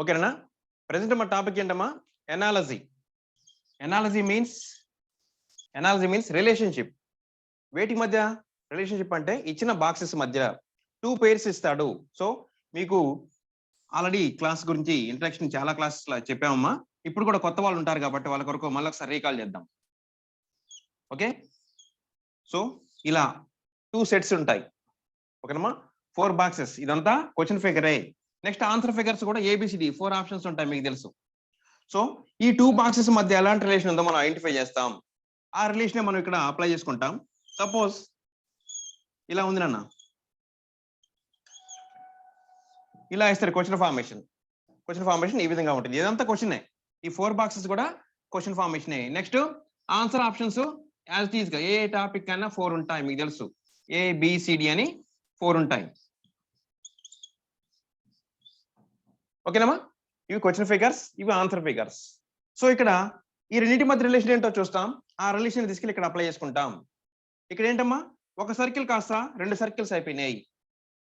ఓకేనా? ప్రెజెంట్ మన టాపిక్ ఏంటమ్మా? ఎనాలజీ. Analogy means relationship. వేటి మధ్య? రిలేషన్‌షిప్ అంటే ఇచ్చిన బాక్సెస్ మధ్య 2 పెయిర్స్ ఇస్తాడు. సో, మీకు ఆల్రెడీ క్లాస్ గురించి ఇంట్రడక్షన్ చాలా క్లాసెస్‌లో చెప్పామమ్మా. ఇప్పుడు కూడా కొత్త వాళ్ళు ఉంటారు కాబట్టి వాళ్ళ కొరకు మళ్ళీ ఒకసారి రీకాల్ చేద్దాం. ఓకే? సో, ఇలా 2 సెట్స్ ఉంటాయి. ఓకేనమ్మా? 4 బాక్సెస్ ఇదంతా క్వెషన్ ఫిగరే. నెక్స్ట్ ఆన్సర్ ఫిగర్స్ కూడా ఏబిసిడి 4 ఆప్షన్స్ ఉంటాయి మీకు తెలుసు. సో, ఈ 2 బాక్సెస్ మధ్య ఎలాంటి రిలేషన్ ఉందో మనం ఐడెంటిఫై చేస్తాం. ఆ రిలేషన్ మనం ఇక్కడ అప్లై చేసుకుంటాం. సపోజ్ ఇలా ఉంది నాన్న. ఇలా ఇస్తారు క్వెషన్ ఫార్మేషన్. క్వెషన్ ఫార్మేషన్ ఈ విధంగా ఉంటుంది. ఇదంతా క్వెషనే. ఈ 4 బాక్సెస్ కూడా క్వెషన్ ఫార్మేషనే. Next answer options as it is గా ఏ టాపిక్ కన్నా 4 ఉంటాయి మీకు తెలుసు. ఏ బి సి డి అని 4 ఉంటాయి. ఓకేనమ్మా? ఇవి క్వెషన్ ఫిగర్స్, ఇవి ఆన్సర్ ఫిగర్స్. సో ఇక్కడ ఈ రెండింటి మధ్య రిలేషన్ ఏంటో చూస్తాం. ఆ రిలేషన్ తీసుకెళ్ళి ఇక్కడ అప్లై చేసుకుంటాం. ఇక్కడ ఏంటమ్మా? ఒక సర్కిల్ కాస్త 2 సర్కిల్స్ అయిపోయినాయి.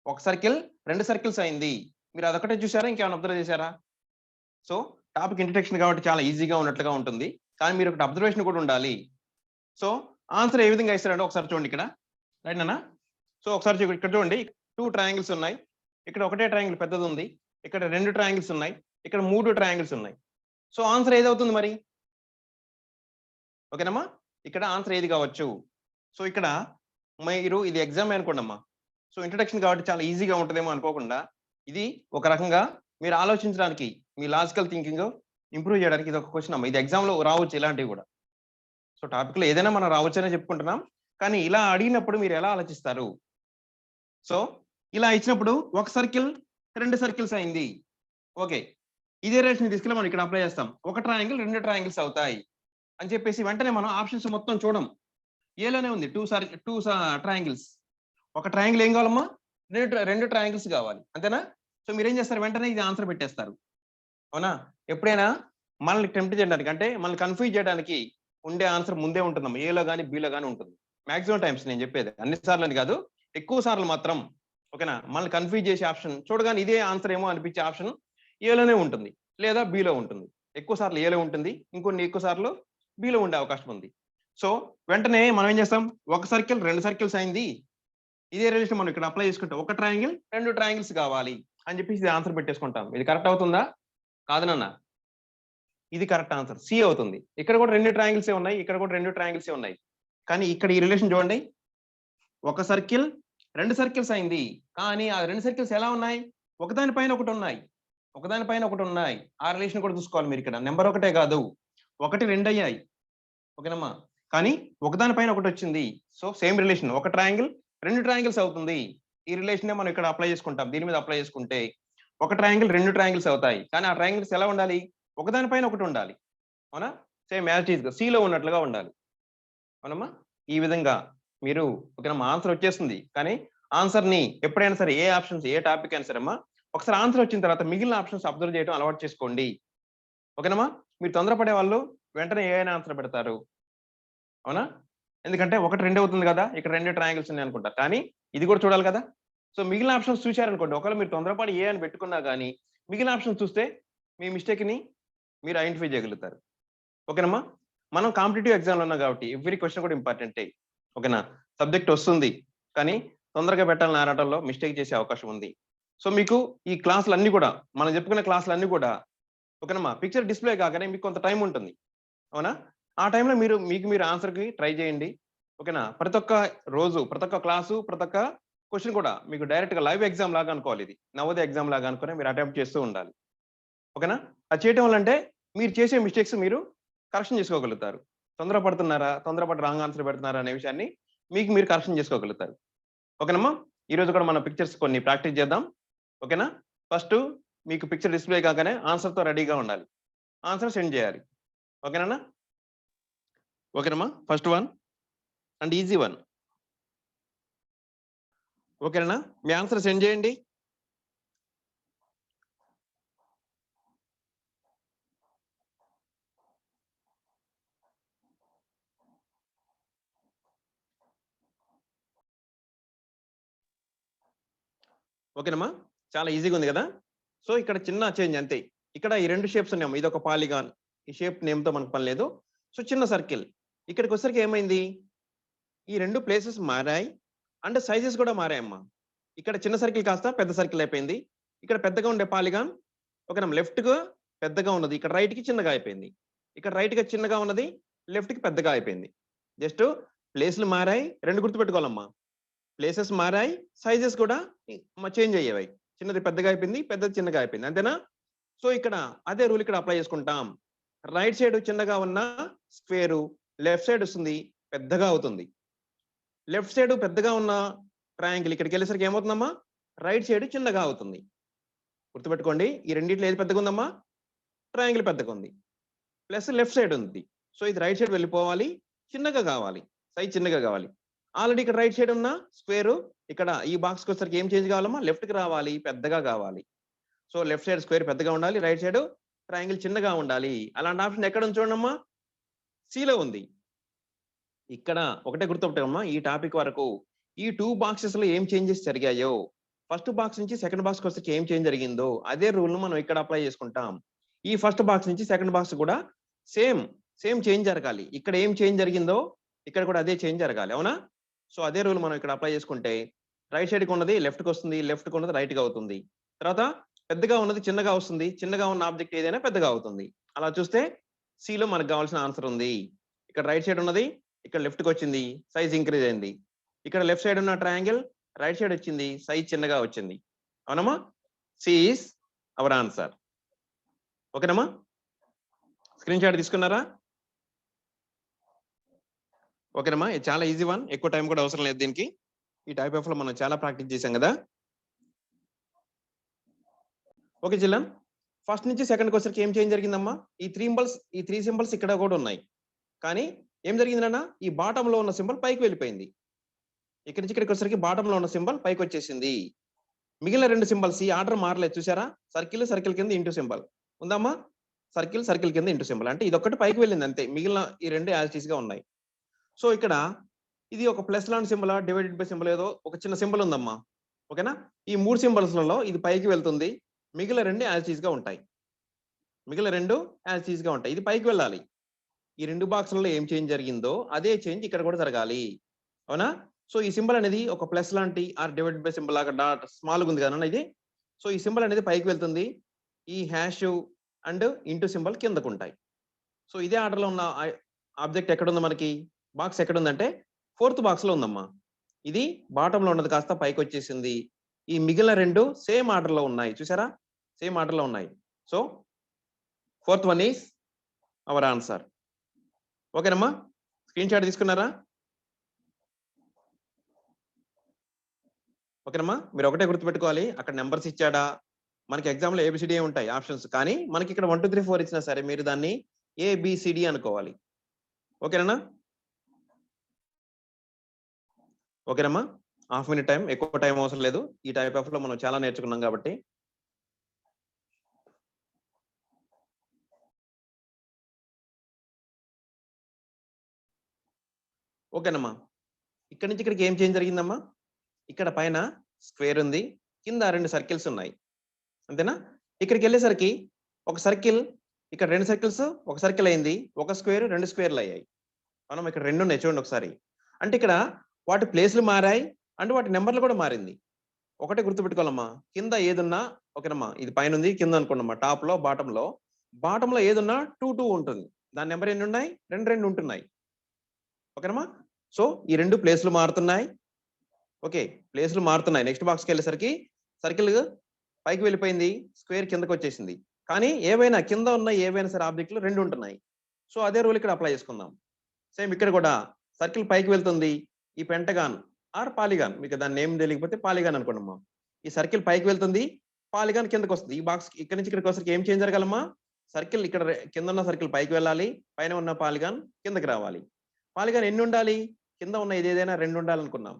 ఒక సర్కిల్ 2 సర్కిల్స్ అయింది. మీరు అదొకటే చూసారా? ఇంకేమైనా అబ్జర్వ్ చేశారా? సో టాపిక్ ఇంట్రడక్షన్ కాబట్టి చాలా ఈజీగా ఉన్నట్లుగా ఉంటుంది. కానీ మీరు ఒకటి అబ్జర్వేషన్ కూడా ఉండాలి. సో ఆన్సర్ ఏ విధంగా ఇస్తారంటే ఒకసారి చూడండి ఇక్కడ. రైట్ నాన్న? సో ఒకసారి ఇక్కడ చూడండి. 2 ట్రయాంగిల్స్ ఉన్నాయి. ఇక్కడ ఒకటే ట్రయాంగిల్ పెద్దది ఉంది. ఇక్కడ 2 ట్రయాంగిల్స్ ఉన్నాయి. ఇక్కడ 3 ట్రయాంగిల్స్ ఉన్నాయి. సో ఆన్సర్ ఏదవుతుంది మరి? ఓకేనమ్మా? ఇక్కడ ఆన్సర్ ఏది కావచ్చు? సో ఇక్కడ మీరు ఇది ఎగ్జామ్ అనుకోండమ్మా. సో ఇంట్రడక్షన్ కాబట్టి చాలా ఈజీగా ఉంటుందేమో అనుకోకుండా ఇది ఒక రకంగా మీరు ఆలోచించడానికి మీ లాజికల్ థింకింగ్ ఇంప్రూవ్ చేయడానికి ఇది ఒక క్వశ్చన్ అమ్మా. ఇది ఎగ్జామ్ లో రావచ్చు ఇలాంటివి కూడా. సో టాపిక్ లో ఏదైనా మనం రావచ్చనే చెప్పుకుంటున్నాం. కానీ ఇలా అడిగినప్పుడు మీరు ఎలా ఆలోచిస్తారు? సో ఇలా ఇచ్చినప్పుడు ఒక సర్కిల్ 2 సర్కిల్స్ అయింది. ఓకే, ఇదే రిలేషన్ తీసుకెళ్ళి మనం ఇక్కడ అప్లై చేస్తాం. ఒక ట్రయాంగిల్ 2 ట్రయాంగిల్స్ అవుతాయి అని చెప్పేసి వెంటనే మనం ఆప్షన్స్ మొత్తం చూడం. ఏలోనే ఉంది 2 ట్రయాంగిల్స్. ఒక ట్రయాంగిల్ ఏం కావాలమ్మా? 2 ట్రయాంగిల్స్ కావాలి. అంతేనా? సో మీరేం చేస్తారు? వెంటనే ఇది ఆన్సర్ పెట్టేస్తారు. అవునా? ఎప్పుడైనా మనల్ని టెంప్ట్ చేయడానికి అంటే మనల్ని కన్ఫ్యూజ్ చేయడానికి ఉండే ఆన్సర్ ముందే ఉంటుందమ్మా. ఏలో కానీ బిలో కానీ ఉంటుంది. మాక్సిమం టైమ్స్ నేను చెప్పేది. అన్ని సార్లు అని కాదు, ఎక్కువ సార్లు మాత్రం. ఓకేనా? మనల్ని కన్ఫ్యూజ్ చేసే ఆప్షన్ చూడగానే ఇదే ఆన్సర్ ఏమో అనిపించే ఆప్షన్ ఏలోనే ఉంటుంది లేదా బిలో ఉంటుంది. ఎక్కువ సార్లు ఏలో ఉంటుంది, ఇంకొన్ని ఎక్కువ సార్లు బిలో ఉండే అవకాశం ఉంది. సో వెంటనే మనం ఏం చేస్తాం? ఒక సర్కిల్ 2 సర్కిల్స్ అయింది. ఇదే రిలేషన్ మనం ఇక్కడ అప్లై చేసుకుంటాం. ఒక ట్రయాంగిల్ 2 ట్రయాంగిల్స్ కావాలి అని చెప్పేసి ఇది ఆన్సర్ పెట్టేసుకుంటాం. ఇది కరెక్ట్ అవుతుందా? కాదు నాన్న, ఇది కరెక్ట్ ఆన్సర్ సి అవుతుంది. ఇక్కడ కూడా 2 ట్రయాంగిల్స్ ఉన్నాయి, ఇక్కడ కూడా 2 ట్రయాంగిల్స్ ఉన్నాయి. కానీ ఇక్కడ ఈ రిలేషన్ చూడండి. ఒక సర్కిల్ 2 సర్కిల్స్ అయింది. కానీ ఆ 2 సర్కిల్స్ ఎలా ఉన్నాయి? ఒకదానిపైన ఒకటి ఉన్నాయి. ఒకదానిపైన ఒకటి ఉన్నాయి. ఆ రిలేషన్ కూడా చూసుకోవాలి మీరు ఇక్కడ. నెంబర్ ఒకటే కాదు, 1 2 అయ్యాయి. ఓకేనమ్మా? కానీ ఒకదానిపైన ఒకటి వచ్చింది. So same relation. ఒక ట్రయాంగిల్ 2 ట్రయాంగిల్స్ అవుతుంది. ఈ రిలేషన్ మనం ఇక్కడ అప్లై చేసుకుంటాం. దీని మీద అప్లై చేసుకుంటే ఒక ట్రయాంగిల్ 2 ట్రయాంగిల్స్ అవుతాయి. కానీ ఆ ట్రయాంగిల్స్ ఎలా ఉండాలి? ఒకదానిపైన ఒకటి ఉండాలి. అవునా? సేమ్ యాజ్ ఇట్ ఈస్ గా సి లో ఉన్నట్లుగా ఉండాలి. అవునమ్మా? ఈ విధంగా మీరు ఓకేనమ్మా ఆన్సర్ వచ్చేస్తుంది. కానీ ఆన్సర్ ని ఎప్పుడైనా సరే ఏ ఆప్షన్స్ ఏ టాపిక్ అయినా సరే అమ్మా ఒకసారి ఆన్సర్ వచ్చిన తర్వాత మిగిలిన ఆప్షన్స్ అబ్జర్వ్ చేయడం అలవాటు చేసుకోండి. ఓకేనమ్మా? మీరు తొందరపడే వాళ్ళు వెంటనే ఏ అయినా ఆన్సర్ పెడతారు. అవునా? ఎందుకంటే 1 2 అవుతుంది కదా, ఇక్కడ 2 ట్రయాంగిల్స్ ఉన్నాయి అనుకుంటారు. కానీ ఇది కూడా చూడాలి కదా. సో మిగిలిన ఆప్షన్స్ చూశారనుకోండి, ఒకవేళ మీరు తొందరపడి ఏ అని పెట్టుకున్నా కానీ మిగిలిన ఆప్షన్స్ చూస్తే మీ మిస్టేక్ ని మీరు ఐడెంటిఫై చేయగలుగుతారు. ఓకేనమ్మా? మనం కాంపిటేటివ్ ఎగ్జామ్లో ఉన్నాం కాబట్టి ఎవ్రీ క్వశ్చన్ కూడా ఇంపార్టెంటే. ఓకేనా? సబ్జెక్ట్ వస్తుంది కానీ తొందరగా పెట్టాలని ఆరాటంలో మిస్టేక్ చేసే అవకాశం ఉంది. సో మీకు ఈ క్లాసులు అన్ని కూడా మనం చెప్పుకునే క్లాసులు అన్ని కూడా ఓకేనమ్మా పిక్చర్ డిస్ప్లే కాగానే మీకు కొంత టైం ఉంటుంది. అవునా? ఆ టైంలో మీరు ఆన్సర్కి ట్రై చేయండి. ఓకేనా? ప్రతి ఒక్క రోజు ప్రతి ఒక్క క్లాసు ప్రతి ఒక్క క్వశ్చన్ కూడా మీకు డైరెక్ట్ గా లైవ్ ఎగ్జామ్ లాగా అనుకోవాలి. ఇది నవోదయ ఎగ్జామ్ లాగా అనుకుని మీరు అటెంప్ట్ చేస్తూ ఉండాలి. ఓకేనా? అది చేయటం వల్ల అంటే మీరు చేసే మిస్టేక్స్ మీరు కరెక్షన్ చేసుకోగలుగుతారు. తొందరపడి రాంగ్ ఆన్సర్ పెడుతున్నారా అనే విషయాన్ని మీరు కరెక్షన్ చేసుకోగలుగుతారు. ఓకేనమ్మా? ఈ రోజు కూడా మన పిక్చర్స్ కొన్ని ప్రాక్టీస్ చేద్దాం. ఓకేనా? ఫస్ట్ మీకు పిక్చర్ డిస్ప్లే కాగానే ఆన్సర్ తో రెడీగా ఉండాలి. ఆన్సర్ సెండ్ చేయాలి. ఓకేనా? ఓకేనమ్మా? First one and easy one. ఓకేనా? మీ ఆన్సర్ సెండ్ చేయండి. ఓకేనమ్మా? చాలా ఈజీగా ఉంది కదా. సో ఇక్కడ చిన్న చేంజ్ అంతే. ఇక్కడ ఈ రెండు షేప్స్ ఉన్నాయమ్మా. ఇది ఒక పాలిగాన్. ఈ షేప్ నేమ్ తో మనకు పని లేదు. సో చిన్న సర్కిల్. ఇక్కడికి వచ్చేసరికి ఏమైంది, ఈ రెండు ప్లేసెస్ మారాయి అండ్ సైజెస్ కూడా మారాయమ్మా. ఇక్కడ చిన్న సర్కిల్ కాస్త పెద్ద సర్కిల్ అయిపోయింది. ఇక్కడ పెద్దగా ఉండే పాలిగాన్ ఓకేనా లెఫ్ట్ గా పెద్దగా ఉన్నది, ఇక్కడ రైట్ కి చిన్నగా అయిపోయింది. ఇక్కడ రైట్ గా చిన్నగా ఉన్నది, లెఫ్ట్ కి పెద్దగా అయిపోయింది. జస్ట్ ప్లేస్లు మారాయి, రెండు గుర్తుపెట్టుకోవాలమ్మా. ప్లేసెస్ మారాయి, సైజెస్ కూడా చేంజ్ అయ్యేవి. చిన్నది పెద్దగా అయిపోయింది, పెద్దది చిన్నగా అయిపోయింది, అంతేనా? సో ఇక్కడ అదే రూల్ ఇక్కడ అప్లై చేసుకుంటాం. రైట్ సైడ్ చిన్నగా ఉన్న స్క్వేరు లెఫ్ట్ సైడ్ వస్తుంది పెద్దగా అవుతుంది. లెఫ్ట్ సైడ్ పెద్దగా ఉన్న ట్రయాంగిల్ ఇక్కడికి వెళ్ళేసరికి ఏమవుతుందమ్మా, రైట్ సైడ్ చిన్నగా అవుతుంది. గుర్తుపెట్టుకోండి, ఈ రెండిట్లో ఏది పెద్దగా ఉందమ్మా, ట్రయాంగిల్ పెద్దగా ఉంది, ప్లస్ లెఫ్ట్ సైడ్ ఉంది. సో ఇది రైట్ సైడ్ వెళ్ళిపోవాలి, చిన్నగా కావాలి, సైజ్ చిన్నగా కావాలి. ఆల్రెడీ ఇక్కడ రైట్ సైడ్ ఉన్న స్క్వేర్ ఇక్కడ ఈ బాక్స్కి వచ్చేసరికి ఏం చేంజ్ కావాలమ్మా, లెఫ్ట్ కి రావాలి, పెద్దగా కావాలి. సో లెఫ్ట్ సైడ్ స్క్వేర్ పెద్దగా ఉండాలి, రైట్ సైడ్ ట్రయాంగిల్ చిన్నగా ఉండాలి. అలాంటి ఆప్షన్ ఎక్కడ ఉంది చూడమ్మా, సిలో ఉంది. ఇక్కడ ఒకటే గుర్తుపెట్టమ్మా, ఈ టాపిక్ వరకు ఈ 2 బాక్సెస్ లో ఏం చేంజెస్ జరిగాయో, ఫస్ట్ బాక్స్ నుంచి సెకండ్ బాక్స్ వచ్చేసరికి ఏం చేంజ్ జరిగిందో అదే రూల్ ను మనం ఇక్కడ అప్లై చేసుకుంటాం. ఈ ఫస్ట్ బాక్స్ నుంచి సెకండ్ బాక్స్ కూడా సేమ్ చేంజ్ జరగాలి. ఇక్కడ ఏం చేంజ్ జరిగిందో ఇక్కడ కూడా అదే చేంజ్ జరగాలి, అవునా? సో అదే రూల్ మనం ఇక్కడ అప్లై చేసుకుంటే రైట్ సైడ్ కి ఉన్నది లెఫ్ట్ కి వస్తుంది, లెఫ్ట్ కి ఉన్నది రైట్ గా అవుతుంది. తర్వాత పెద్దగా ఉన్నది చిన్నగా వస్తుంది, చిన్నగా ఉన్న ఆబ్జెక్ట్ ఏదైనా పెద్దగా అవుతుంది. అలా చూస్తే C లో మనకు కావాల్సిన ఆన్సర్ ఉంది. ఇక్కడ రైట్ సైడ్ ఉన్నది ఇక్కడ లెఫ్ట్ కి వచ్చింది, సైజ్ ఇంక్రీజ్ అయింది. ఇక్కడ లెఫ్ట్ సైడ్ ఉన్న ట్రయాంగిల్ రైట్ సైడ్ వచ్చింది, సైజ్ చిన్నగా వచ్చింది. అవునమ్మా? C is hour answer. ఓకేనమ్మా? స్క్రీన్ షాట్ తీసుకున్నారా? ఓకేనమ్మా, ఇది చాలా ఈజీ వన్, ఎక్కువ టైం కూడా అవసరం లేదు దీనికి. ఈ టైప్ ఆఫ్ లో మనం చాలా ప్రాక్టీస్ చేసాం కదా. ఓకే చిల్డ్రన్, ఫస్ట్ నుంచి సెకండ్ కి వచ్చరికి ఏం చేంజ్ జరిగిందమ్మా, ఈ త్రీ సింబల్స్ ఇక్కడ కూడా ఉన్నాయి. కానీ ఏం జరిగింది నాన్న, ఈ బాటమ్ లో ఉన్న సింబల్ పైకి వెళ్ళిపోయింది. ఇక్కడి నుంచి ఇక్కడికి వచ్చరికి బాటమ్ లో ఉన్న సింబల్ పైకి వచ్చేసింది. మిగిలిన రెండు సింబల్స్ ఈ ఆర్డర్ మారలేదు, చూసారా? సర్కిల్ కింద ఇంటూ సింబల్ ఉందమ్మా, సర్కిల్ కింద ఇంటూ సింబల్, అంటే ఇది ఒక్కటి పైకి వెళ్ళింది అంతే, మిగిలిన ఈ రెండు యాజ్ గా ఉన్నాయి. సో ఇక్కడ ఇది ఒక ప్లస్ లాంటి సింబల్, డివైడెడ్ బై సింబల్, ఏదో ఒక చిన్న సింబల్ ఉందమ్మా. ఓకేనా? ఈ మూడు సింబల్స్ లలో ఇది పైకి వెళ్తుంది, మిగిలిన రెండు యాజ్ గా ఉంటాయి. ఇది పైకి వెళ్ళాలి. ఈ రెండు బాక్సులలో ఏం చేంజ్ జరిగిందో అదే చేంజ్ ఇక్కడ కూడా జరగాలి, అవునా? సో ఈ సింబల్ అనేది ఒక ప్లస్ లాంటి ఆర్ డివైడెడ్ బై సింబల్ లాగా డాట్ స్మాల్ ఉంది కదా ఇది. సో ఈ సింబల్ అనేది పైకి వెళ్తుంది, ఈ హ్యాష్ అండ్ ఇంటూ సింబల్ కిందకు ఉంటాయి. సో ఇదే ఆర్డర్ లో ఉన్న ఆబ్జెక్ట్ ఎక్కడ ఉంది మనకి, బాక్స్ ఎక్కడ ఉందంటే 4th బాక్స్ లో ఉందమ్మా. ఇది బాటమ్ లో ఉన్నది కాస్త పైకి వచ్చేసింది. ఈ మిగిలిన రెండు సేమ్ ఆర్డర్ లో ఉన్నాయి, చూసారా? సేమ్ ఆర్డర్ లో ఉన్నాయి. So 4th one is our answer. ఓకేనమ్మా, స్క్రీన్ షాట్ తీసుకున్నారా? ఓకేనమ్మా, మీరు ఒకటే గుర్తుపెట్టుకోవాలి, అక్కడ నెంబర్స్ ఇచ్చాడా, మనకి ఎగ్జామ్ లో ఏబిసిడి ఉంటాయి ఆప్షన్స్, కానీ మనకి ఇక్కడ 1 2 3 4 ఇచ్చినా సరే మీరు దాన్ని ABCD అనుకోవాలి. ఓకేనా? ఓకేనమ్మా, హాఫ్ మినిట్ టైం, ఎక్కువ టైం అవసరం లేదు. ఈ టైప్ ఆఫ్ లో మనం చాలా నేర్చుకున్నాం కాబట్టి. ఓకేనమ్మా, ఇక్కడ నుంచి ఇక్కడికి ఏం చేంజ్ జరిగిందమ్మా, ఇక్కడ పైన స్క్వేర్ ఉంది, కింద రెండు సర్కిల్స్ ఉన్నాయి, అంతేనా? ఇక్కడికి వెళ్ళేసరికి ఒక సర్కిల్, ఇక్కడ రెండు సర్కిల్స్, ఒక సర్కిల్ అయింది, ఒక స్క్వేర్ రెండు స్క్వేర్లు అయ్యాయి. మనం ఇక్కడ రెండు ఉన్నాయి చూడండి ఒకసారి. అంటే ఇక్కడ వాటి ప్లేస్లు మారాయి అండ్ వాటి నెంబర్లు కూడా మారింది. ఒకటే గుర్తుపెట్టుకోవాలమ్మా, కింద ఏదున్నా ఓకేనమ్మా, ఇది పైన ఉంది కింద అనుకోండమ్మా, టాప్ లో బాటమ్ లో ఏదున్నా 2 2 ఉంటుంది, దాని నెంబర్ ఎన్ని ఉన్నాయి, 2 2 ఉంటున్నాయి. ఓకేనమ్మా? సో ఈ రెండు ప్లేస్లు మారుతున్నాయి. ఓకే, ప్లేస్లు మారుతున్నాయి. నెక్స్ట్ బాక్స్కి వెళ్ళేసరికి సర్కిల్ పైకి వెళ్ళిపోయింది, స్క్వేర్ కిందకి వచ్చేసింది. కానీ ఏవైనా కింద ఉన్న ఏవైనా సరే ఆబ్జెక్టులు రెండు ఉంటున్నాయి. సో అదే రూల్ ఇక్కడ అప్లై చేసుకుందాం. సేమ్ ఇక్కడ కూడా సర్కిల్ పైకి వెళ్తుంది, ఈ పెంటగాన్ ఆర్ పాలిగాన్, మీకు దాని నేమ్ తెలియకపోతే పాలిగాన్ అనుకోండమ్మా. ఈ సర్కిల్ పైకి వెళ్తుంది, పాలిగాన్ కిందకి వస్తుంది. ఈ బాక్స్ ఇక్కడ నుంచి ఇక్కడికి వచ్చరికి ఏం చేంజ్ జరగాలమ్మా, సర్కిల్ ఇక్కడ కింద ఉన్న సర్కిల్ పైకి వెళ్ళాలి, పైన ఉన్న పాలిగాన్ కిందకి రావాలి. పాలిగాన్ ఎన్ని ఉండాలి, కింద ఉన్న ఏదైనా రెండు ఉండాలనుకున్నాం.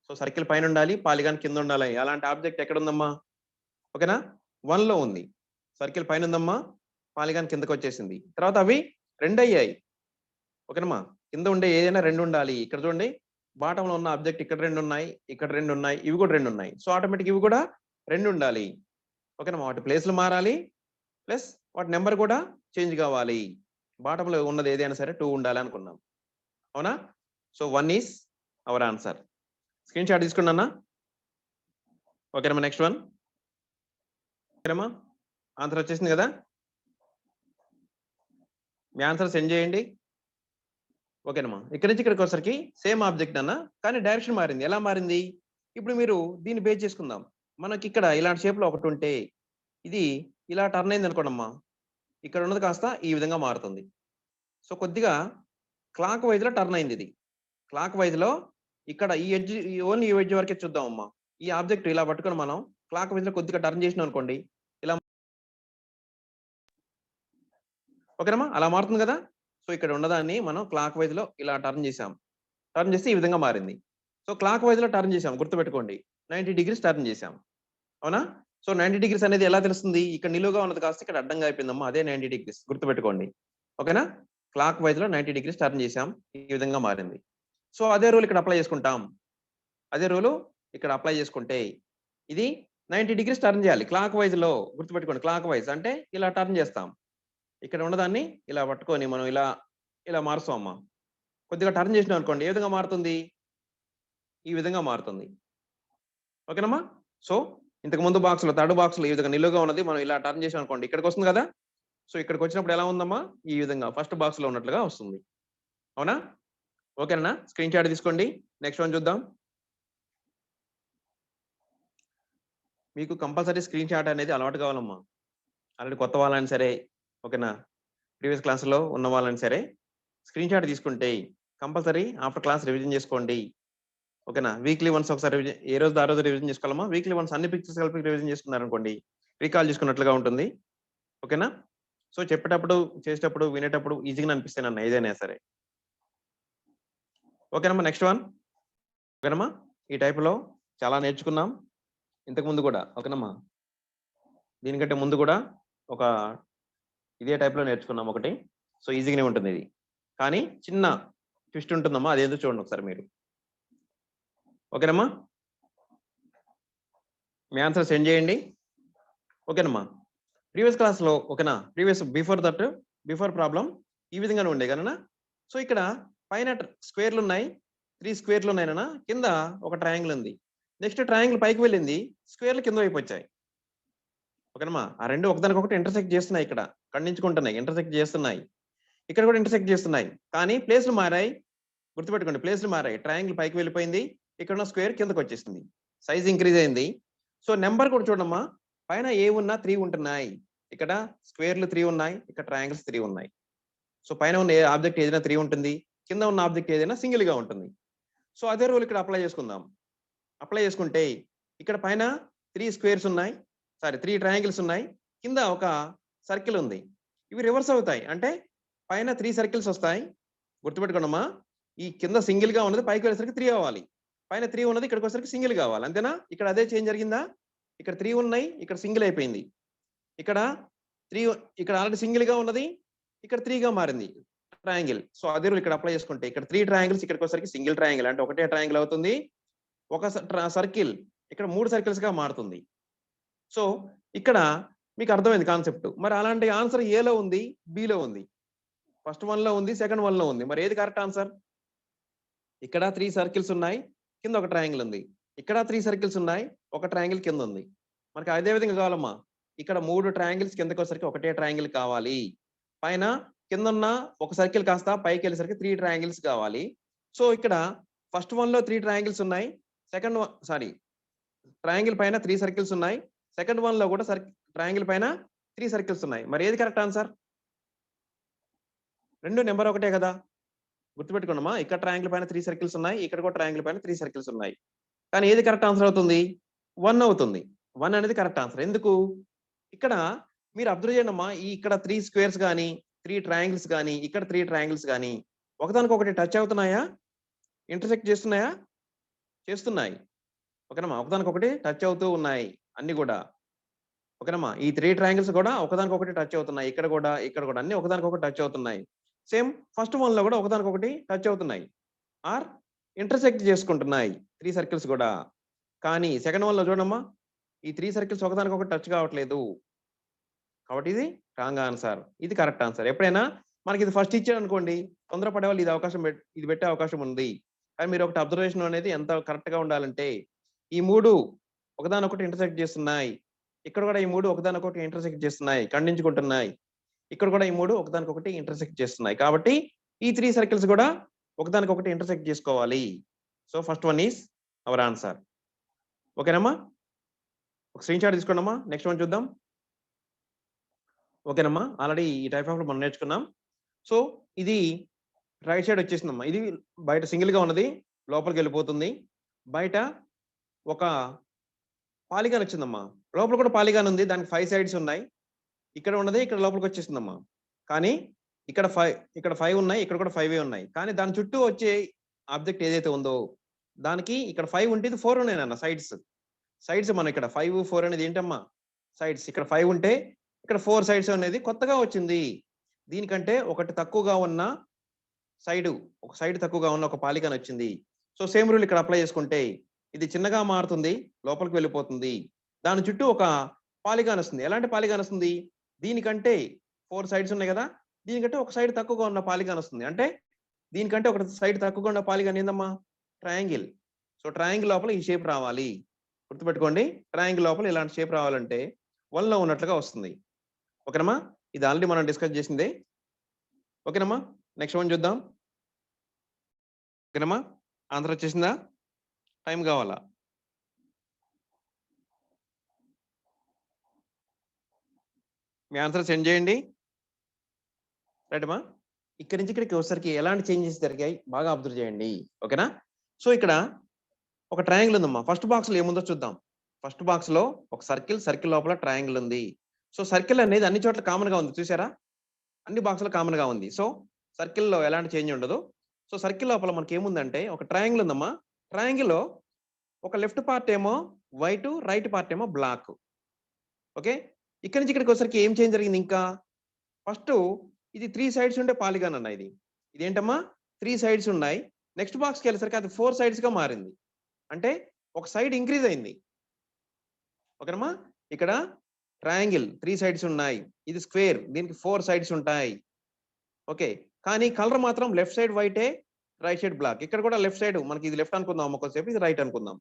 సో సర్కిల్ పైన ఉండాలి, పాలిగాన్ కింద ఉండాలి. అలాంటి ఆబ్జెక్ట్ ఎక్కడ ఉందమ్మా, ఓకేనా? 1 లో ఉంది, సర్కిల్ పైన ఉందమ్మా, పాలిగాన్ కిందకి వచ్చేసింది. తర్వాత అవి రెండు అయ్యాయి. ఓకేనమ్మా, కింద ఉండే ఏదైనా రెండు ఉండాలి. ఇక్కడ చూడండి, బాటమ్ లో ఉన్న ఆబ్జెక్ట్ ఇక్కడ రెండు ఉన్నాయి, ఇక్కడ రెండు ఉన్నాయి, ఇవి కూడా రెండు ఉన్నాయి. సో ఆటోమేటిక్ ఇవి కూడా రెండు ఉండాలి. ఓకేనమ్మా, వాటి ప్లేస్లు మారాలి, ప్లస్ వాటి నెంబర్ కూడా చేంజ్ కావాలి. బాటంలో ఉన్నది ఏదైనా సరే 2 ఉండాలి అనుకున్నాం. అవునా? So 1 is our answer. Screen shot తీసుకోండి అన్న. ఓకేనమ్మా, నెక్స్ట్ వన్. ఓకేనమ్మా, ఆన్సర్ వచ్చేసింది కదా. మీ ఆన్సర్ సెండ్ చేయండి. ఓకేనమ్మా, ఇక్కడి నుంచి ఇక్కడికి వచ్చేసరికి సేమ్ ఆబ్జెక్ట్ అన్న, కానీ డైరెక్షన్ మారింది. ఎలా మారింది? ఇప్పుడు మీరు దీన్ని బేస్ చేసుకుందాం. మనకి ఇక్కడ ఇలాంటి షేప్ లో ఒకటి ఉంటే ఇది ఇలా టర్న్ అయింది అనుకోండమ్మా, ఇక్కడ ఉన్నది కాస్త ఈ విధంగా మారుతుంది. సో కొద్దిగా క్లాక్ వైజ్ లో టర్న్ అయింది ఇది. క్లాక్ వైజ్ లో ఇక్కడ ఈ ఎడ్జ్, ఓన్లీ ఈ ఎడ్జ్ వరకే చూద్దాం అమ్మా. ఈ ఆబ్జెక్ట్ ఇలా పట్టుకొని మనం క్లాక్ వైజ్ లో కొద్దిగా టర్న్ చేసినాం అనుకోండి, ఇలా. ఓకేనమ్మా, అలా మారుతుంది కదా. సో ఇక్కడ ఉన్నదాన్ని మనం క్లాక్ వైజ్ లో ఇలా టర్న్ చేసాం. టర్న్ చేస్తే ఈ విధంగా మారింది. సో క్లాక్ వైజ్ లో టర్న్ చేసాం, గుర్తుపెట్టుకోండి. 90 డిగ్రీస్ టర్న్ చేసాం. అవునా? సో 90 డిగ్రీస్ అనేది ఎలా తెలుస్తుంది? ఇక్కడ నిలువుగా ఉన్నది కాస్త ఇక్కడ అడ్డంగా అయిపోయిందమ్మా, అదే 90 డిగ్రీస్, గుర్తుపెట్టుకోండి. ఓకేనా? క్లాక్ వైజ్ లో 90 డిగ్రీస్ టర్న్ చేసాం, ఈ విధంగా మారింది. సో అదే రూల్ ఇక్కడ అప్లై చేసుకుంటాం. అదే రూలు ఇక్కడ అప్లై చేసుకుంటే ఇది 90 డిగ్రీస్ టర్న్ చేయాలి క్లాక్ వైజ్ లో, గుర్తుపెట్టుకోండి. క్లాక్ వైజ్ అంటే ఇలా టర్న్ చేస్తాం. ఇక్కడ ఉన్నదాన్ని ఇలా పట్టుకొని మనం ఇలా ఇలా మారుస్తాం అమ్మా. కొద్దిగా టర్న్ చేసినాం అనుకోండి, ఏ విధంగా మారుతుంది? ఈ విధంగా మారుతుంది. ఓకేనమ్మా? సో ఇంతకు ముందు బాక్స్ లో, థర్డ్ బాక్స్ లో ఈ విధంగా నిలువుగా ఉన్నది మనం ఇలా టర్న్ చేసాం అనుకోండి, ఇక్కడికి వస్తుంది కదా. సో ఇక్కడికి వచ్చినప్పుడు ఎలా ఉందమ్మా? ఈ విధంగా ఫస్ట్ బాక్స్ లో ఉన్నట్లుగా వస్తుంది. అవునా? ఓకేనా? స్క్రీన్ షాట్ తీసుకోండి. నెక్స్ట్ వన్ చూద్దాం. మీకు కంపల్సరీ స్క్రీన్ షాట్ అనేది అలవాటు కావాలమ్మా. ఆల్రెడీ కొత్త వాళ్ళని సరే, ఓకేనా, ప్రీవియస్ క్లాసులో ఉన్న వాళ్ళని సరే స్క్రీన్ షాట్ తీసుకుంటే కంపల్సరీ ఆఫ్టర్ క్లాస్ రివిజన్ చేసుకోండి. ఓకేనా? వీక్లీ వన్స్ ఒకసారి రివిజన్, ఏ రోజు ఆ రోజు రివిజన్ చేసుకోవాలమ్మా. వీక్లీ వన్స్ అన్ని పిక్చర్స్ కలిపి రివిజన్ చేసుకున్నారనుకోండి, రీకాల్ చేసుకున్నట్లుగా ఉంటుంది. ఓకేనా? సో చెప్పేటప్పుడు, చేసేటప్పుడు, వినేటప్పుడు ఈజీగా అనిపిస్తాయి అన్న ఏదైనా సరే. ఓకేనమ్మా, నెక్స్ట్ వన్. ఓకేనమ్మా, ఈ టైపులో చాలా నేర్చుకున్నాం ఇంతకు ముందు కూడా. ఓకేనమ్మా, దీనికంటే ముందు కూడా ఒక ఇదే టైప్లో నేర్చుకున్నాం ఒకటి. సో ఈజీగానే ఉంటుంది ఇది, కానీ చిన్న ట్విస్ట్ ఉంటుందమ్మా, అదేదో చూడండి ఒకసారి మీరు. ఓకేనమ్మా, మీ ఆన్సర్ సెండ్ చేయండి. ఓకేనమ్మా, ప్రీవియస్ క్లాస్లో, ఓకేనా, బిఫోర్ ప్రాబ్లం ఈ విధంగానే ఉండే కదనా. సో ఇక్కడ పైన స్క్వేర్లు ఉన్నాయి, 3 స్క్వేర్లు ఉన్నాయనా, కింద ఒక ట్రయాంగిల్ ఉంది. నెక్స్ట్ ట్రయాంగిల్ పైకి వెళ్ళింది, స్క్వేర్లు కింద వైపు వచ్చాయి. ఓకేనమ్మా, ఆ రెండు ఒకదానికొకటి ఇంటర్సెక్ట్ చేస్తున్నాయి, ఇక్కడ ఖండించుకుంటున్నాయి, ఇంటర్సెక్ట్ చేస్తున్నాయి. ఇక్కడ కూడా ఇంటర్సెక్ట్ చేస్తున్నాయి, కానీ ప్లేస్లు మారాయి. గుర్తుపెట్టుకోండి, ప్లేస్లు మారాయి. ట్రయాంగిల్ పైకి వెళ్ళిపోయింది, ఇక్కడ ఉన్న స్క్వేర్ కిందకి వచ్చేసింది, సైజ్ ఇంక్రీజ్ అయింది. సో నెంబర్ కూడా చూడమ్మా, పైన ఏ ఉన్నా 3 ఉంటున్నాయి, ఇక్కడ స్క్వేర్లు 3 ఉన్నాయి, ఇక్కడ ట్రయాంగిల్స్ 3 ఉన్నాయి. సో పైన ఉన్న ఏ ఆబ్జెక్ట్ ఏదైనా 3 ఉంటుంది, కింద ఉన్న ఆబ్జెక్ట్ ఏదైనా సింగిల్ గా ఉంటుంది. సో అదే రూల్ ఇక్కడ అప్లై చేసుకుందాం. అప్లై చేసుకుంటే ఇక్కడ పైన 3 స్క్వేర్స్ ఉన్నాయి, 3 ట్రయాంగిల్స్ ఉన్నాయి, కింద ఒక సర్కిల్ ఉంది. ఇవి రివర్స్ అవుతాయి, అంటే పైన 3 సర్కిల్స్ వస్తాయి. గుర్తుపెట్టుకోండమ్మా, ఈ కింద సింగిల్ గా ఉన్నది పైకి వెళ్ళేసరికి 3 అవ్వాలి, పైన 3 ఉన్నది ఇక్కడికి వచ్చేసరికి సింగిల్ కావాలి. అంతేనా? ఇక్కడ అదే చేంజ్ జరిగిందా? ఇక్కడ 3 ఉన్నాయి, ఇక్కడ సింగిల్ అయిపోయింది. ఇక్కడ 3, ఇక్కడ ఆల్రెడీ సింగిల్ గా ఉన్నది, ఇక్కడ 3 గా మారింది ట్రయాంగిల్. సో అదే రూల్ ఇక్కడ అప్లై చేసుకుంటే ఇక్కడ 3 ట్రయాంగిల్స్ ఇక్కడికి వచ్చేసరికి సింగిల్ ట్రయాంగిల్, అంటే ఒకటే ట్రయాంగిల్ అవుతుంది. ఒక సర్కిల్ ఇక్కడ 3 సర్కిల్స్ గా మారుతుంది. సో ఇక్కడ మీకు అర్థమైంది కాన్సెప్ట్. మరి అలాంటి ఆన్సర్ ఏలో ఉంది, బిలో ఉంది, ఫస్ట్ వన్ లో ఉంది, సెకండ్ వన్ లో ఉంది. మరి ఏది కరెక్ట్ ఆన్సర్? ఇక్కడ 3 సర్కిల్స్ ఉన్నాయి, కింద ఒక ట్రయాంగిల్ ఉంది. ఇక్కడ 3 సర్కిల్స్ ఉన్నాయి, ఒక ట్రయాంగిల్ కింద ఉంది. మనకి అదే విధంగా కావాలమ్మా. ఇక్కడ 3 ట్రయాంగిల్స్ కిందకి వచ్చేసరికి ఒకటే ట్రయాంగిల్ కావాలి. పైన కింద ఉన్న ఒక సర్కిల్ కాస్త పైకి వెళ్ళేసరికి 3 ట్రయాంగిల్స్ కావాలి. సో ఇక్కడ ఫస్ట్ వన్ లో 3 ట్రయాంగిల్స్ ఉన్నాయి, ట్రయాంగిల్ పైన 3 సర్కిల్స్ ఉన్నాయి, సెకండ్ వన్ లో కూడా ట్రయాంగిల్ పైన 3 సర్కిల్స్ ఉన్నాయి. మరి ఏది కరెక్ట్ ఆన్సర్? రెండు నెంబర్ ఒకటే కదా, గుర్తుపెట్టుకోండమ్మా. ఇక్కడ ట్రయాంగిల్ పైన 3 సర్కిల్స్ ఉన్నాయి, ఇక్కడ కూడా ట్రయాంగిల్ పైన 3 సర్కిల్స్ ఉన్నాయి. కానీ ఏది కరెక్ట్ ఆన్సర్ అవుతుంది? 1 అవుతుంది. 1 అనేది కరెక్ట్ ఆన్సర్. ఎందుకు? ఇక్కడ మీరు అబ్జర్వ్ చేయండి అమ్మా, ఈ ఇక్కడ 3 స్క్వేర్స్ కానీ, 3 ట్రయాంగిల్స్ కానీ, ఇక్కడ 3 ట్రయాంగిల్స్ కానీ ఒకదానికొకటి టచ్ అవుతున్నాయా? ఇంటర్సెక్ట్ చేస్తున్నాయా? చేస్తున్నాయి. ఓకేనమ్మా, ఒకదానికొకటి టచ్ అవుతూ ఉన్నాయి అన్ని కూడా. ఓకేనమ్మా, ఈ 3 ట్రయాంగిల్స్ కూడా ఒకదానికొకటి టచ్ అవుతున్నాయి, ఇక్కడ కూడా, ఇక్కడ కూడా అన్ని ఒకదానికొకటి టచ్ అవుతున్నాయి. సేమ్ ఫస్ట్ వన్ లో కూడా ఒకదానికొకటి టచ్ అవుతున్నాయి, ఆర్ ఇంటర్సెక్ట్ చేసుకుంటున్నాయి 3 సర్కిల్స్ కూడా. కానీ సెకండ్ వన్ లో చూడమ్మా, ఈ 3 సర్కిల్స్ ఒకదానికొకటి టచ్ కావట్లేదు. కాబట్టి ఇది రాంగ్ ఆన్సర్. ఇది కరెక్ట్ ఆన్సర్. ఎప్పుడైనా మనకి ఇది ఫస్ట్ ఇచ్చాడు అనుకోండి, తొందరపడే వాళ్ళు ఇది అవకాశం ఇది పెట్టే అవకాశం ఉంది. కానీ మీరు ఒకటి అబ్జర్వేషన్ అనేది ఎంత కరెక్ట్‌గా ఉండాలంటే, ఈ 3 ఒకదానొకటి ఇంటర్సెక్ట్ చేస్తున్నాయి. ఇక్కడ కూడా ఈ 3 ఒకదానొకటి ఇంటర్సెక్ట్ చేస్తున్నాయి. ఖండించుకుంటున్నాయి. ఇక్కడ కూడా ఈ 3 ఒకదానికొకటి ఇంటర్సెక్ట్ చేస్తున్నాయి. కాబట్టి ఈ 3 సర్కిల్స్ కూడా ఒకదానికొకటి ఇంటర్సెక్ట్ చేసుకోవాలి. So first one is our answer. ఓకేనమ్మా? ఒక స్క్రీన్ షాట్ తీసుకోండమ్మా. నెక్స్ట్ వన్ చూద్దాం. ఓకేనమ్మా? ఆల్రెడీ ఈ టైప్ ఆఫ్‌లో మనం నేర్చుకున్నాం. సో ఇది రైట్ సైడ్ వచ్చేసిందమ్మా. ఇది బయట సింగిల్‌గా ఉన్నది లోపలికెళ్ళిపోతుంది. బయట ఒక పాలిగాన్ వచ్చిందమ్మా. లోపల కూడా పాలిగాన్ ఉంది. దానికి 5 సైడ్స్ ఉన్నాయి. ఇక్కడ ఉన్నది ఇక్కడ లోపలికొచ్చేసిందమ్మా. కానీ ఇక్కడ 5 ఉన్నాయి. ఇక్కడ కూడా 5 ఉన్నాయి. కానీ దాని చుట్టూ వచ్చే ఆబ్జెక్ట్ ఏదైతే ఉందో దానికి ఇక్కడ 5 ఉంటే ఇది 4 ఉన్నాయి నాన్న సైడ్స్. సైడ్స్ మనం ఇక్కడ 5, 4 అనేది ఏంటమ్మా? సైడ్స్. ఇక్కడ 5 ఉంటే ఇక్కడ 4 సైడ్స్ అనేది కొత్తగా వచ్చింది. దీనికంటే ఒకటి తక్కువగా ఉన్న ఒక సైడ్ తక్కువగా ఉన్న ఒక పాలిగాన్ వచ్చింది. సో సేమ్ రూల్ ఇక్కడ అప్లై చేసుకుంటే ఇది చిన్నగా మారుతుంది. లోపలికి వెళ్ళిపోతుంది. దాని చుట్టూ ఒక పాలిగాన్ వస్తుంది. ఎలాంటి పాలిగాన్ వస్తుంది? దీనికంటే 4 సైడ్స్ ఉన్నాయి కదా! దీనికంటే ఒక సైడ్ తక్కువగా ఉన్న పాలిగాన్ వస్తుంది. అంటే దీనికంటే ఒక సైడ్ తక్కువగా ఉన్న పాలిగాన్ ఏందమ్మా? ట్రయాంగిల్. సో ట్రయాంగిల్ లోపల ఈ షేప్ రావాలి. గుర్తుపెట్టుకోండి. ట్రయాంగిల్ లోపల ఇలాంటి షేప్ రావాలంటే 1లో ఉన్నట్లుగా వస్తుంది. ఓకేనమ్మా? ఇది ఆల్రెడీ మనం డిస్కస్ చేసిందే. ఓకేనమ్మా? నెక్స్ట్ వన్ చూద్దాం. ఓకేనమ్మా? ఆన్సర్ వచ్చేసిందా? టైం కావాలా? మీ ఆన్సర్ సెండ్ చేయండి. రైట్ అమ్మా? ఇక్కడి నుంచి ఇక్కడికి వచ్చేసరికి ఎలాంటి చేంజెస్ జరిగాయి బాగా అబ్జర్వ్ చేయండి. ఓకేనా? సో ఇక్కడ ఒక ట్రయాంగిల్ ఉందమ్మా. ఫస్ట్ బాక్స్‌లో ఏముందో చూద్దాం. ఫస్ట్ బాక్స్‌లో ఒక సర్కిల్ లోపల ట్రయాంగిల్ ఉంది. సో సర్కిల్ అనేది అన్ని చోట్ల కామన్‌గా ఉంది. చూసారా? అన్ని బాక్స్‌లో కామన్‌గా ఉంది. సో సర్కిల్‌లో ఎలాంటి చేంజ్ ఉండదు. సో సర్కిల్ లోపల మనకి ఏముందంటే ఒక ట్రయాంగిల్ ఉందమ్మా. ట్రయాంగిల్‌లో ఒక లెఫ్ట్ పార్ట్ ఏమో వైట్, రైట్ పార్ట్ ఏమో బ్లాక్. ఓకే? ఇక్కడి నుంచి ఇక్కడికి వచ్చేసరికి ఏం చేంజ్ జరిగింది ఇంకా? ఫస్ట్ ఇది 3 సైడ్స్ ఉండే పాలిగాన్ అన్న ఇది. ఇదేంటమ్మా? 3 సైడ్స్ ఉన్నాయి. నెక్స్ట్ బాక్స్‌కి వెళ్ళేసరికి అది 4 సైడ్స్‌గా మారింది. అంటే ఒక సైడ్ ఇంక్రీజ్ అయింది. ఓకేనమ్మా? ఇక్కడ ట్రయాంగిల్ 3 సైడ్స్ ఉన్నాయి. ఇది స్క్వేర్. దీనికి 4 సైడ్స్ ఉంటాయి. ఓకే. కానీ కలర్ మాత్రం లెఫ్ట్ సైడ్ వైటే, రైట్ సైడ్ బ్లాక్. ఇక్కడ కూడా లెఫ్ట్ సైడ్ మనకి ఇది లెఫ్ట్ అనుకుందాం అమ్మ కొద్దిసేపు. ఇది రైట్ అనుకుందాం.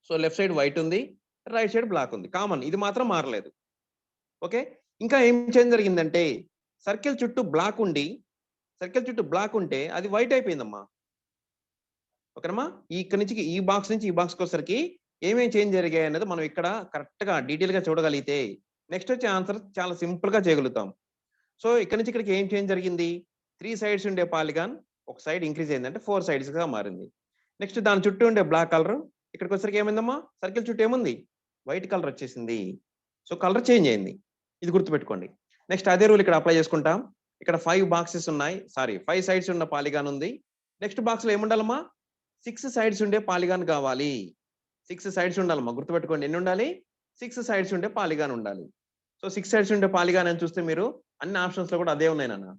సో లెఫ్ట్ సైడ్ వైట్ ఉంది. రైట్ సైడ్ బ్లాక్ ఉంది. కామన్. ఇది మాత్రం మారలేదు. ఓకే. ఇంకా ఏం చేంజ్ జరిగిందంటే సర్కిల్ చుట్టూ బ్లాక్ ఉంటే అది వైట్ అయిపోయిందమ్మా. ఓకేనమ్మా? ఇక్కడి నుంచి ఈ బాక్స్ నుంచి ఈ బాక్స్‌కి వచ్చేసరికి ఏమేం చేంజ్ జరిగాయి అనేది మనం ఇక్కడ కరెక్ట్‌గా డీటెయిల్‌గా చూడగలిగితే నెక్స్ట్ వచ్చే ఆన్సర్ చాలా సింపుల్‌గా చేయగలుగుతాం. సో ఇక్కడి నుంచి ఇక్కడికి ఏం చేంజ్ జరిగింది? 3 సైడ్స్ ఉండే పాలిగాన్ ఒక సైడ్ ఇంక్రీజ్ అయిందంటే 4 సైడ్స్‌గా మారింది. నెక్స్ట్ దాని చుట్టూ ఉండే బ్లాక్ కలర్ ఇక్కడికి వచ్చేసరికి ఏమైందమ్మా? సర్కిల్ చుట్టూ ఏముంది? వైట్ కలర్ వచ్చేసింది. సో కలర్ చేంజ్ అయింది. ఇది గుర్తుపెట్టుకోండి. నెక్స్ట్ అదే రూల్ ఇక్కడ అప్లై చేసుకుంటాం. ఇక్కడ 5 సైడ్స్ ఉన్న పాలిగాన్ ఉంది. నెక్స్ట్ బాక్స్‌లో ఏముండాలమ్మా? 6 సైడ్స్ ఉండే పాలిగాన్ కావాలి. 6 సైడ్స్ ఉండాలమ్మా. గుర్తుపెట్టుకోండి. ఎన్ని ఉండాలి? 6 సైడ్స్ ఉండే పాలిగాన్ ఉండాలి. సో 6 సైడ్స్ ఉండే పాలిగాన్ అని చూస్తే మీరు అన్ని ఆప్షన్స్‌లో కూడా అదే ఉన్నాయి నాన్న.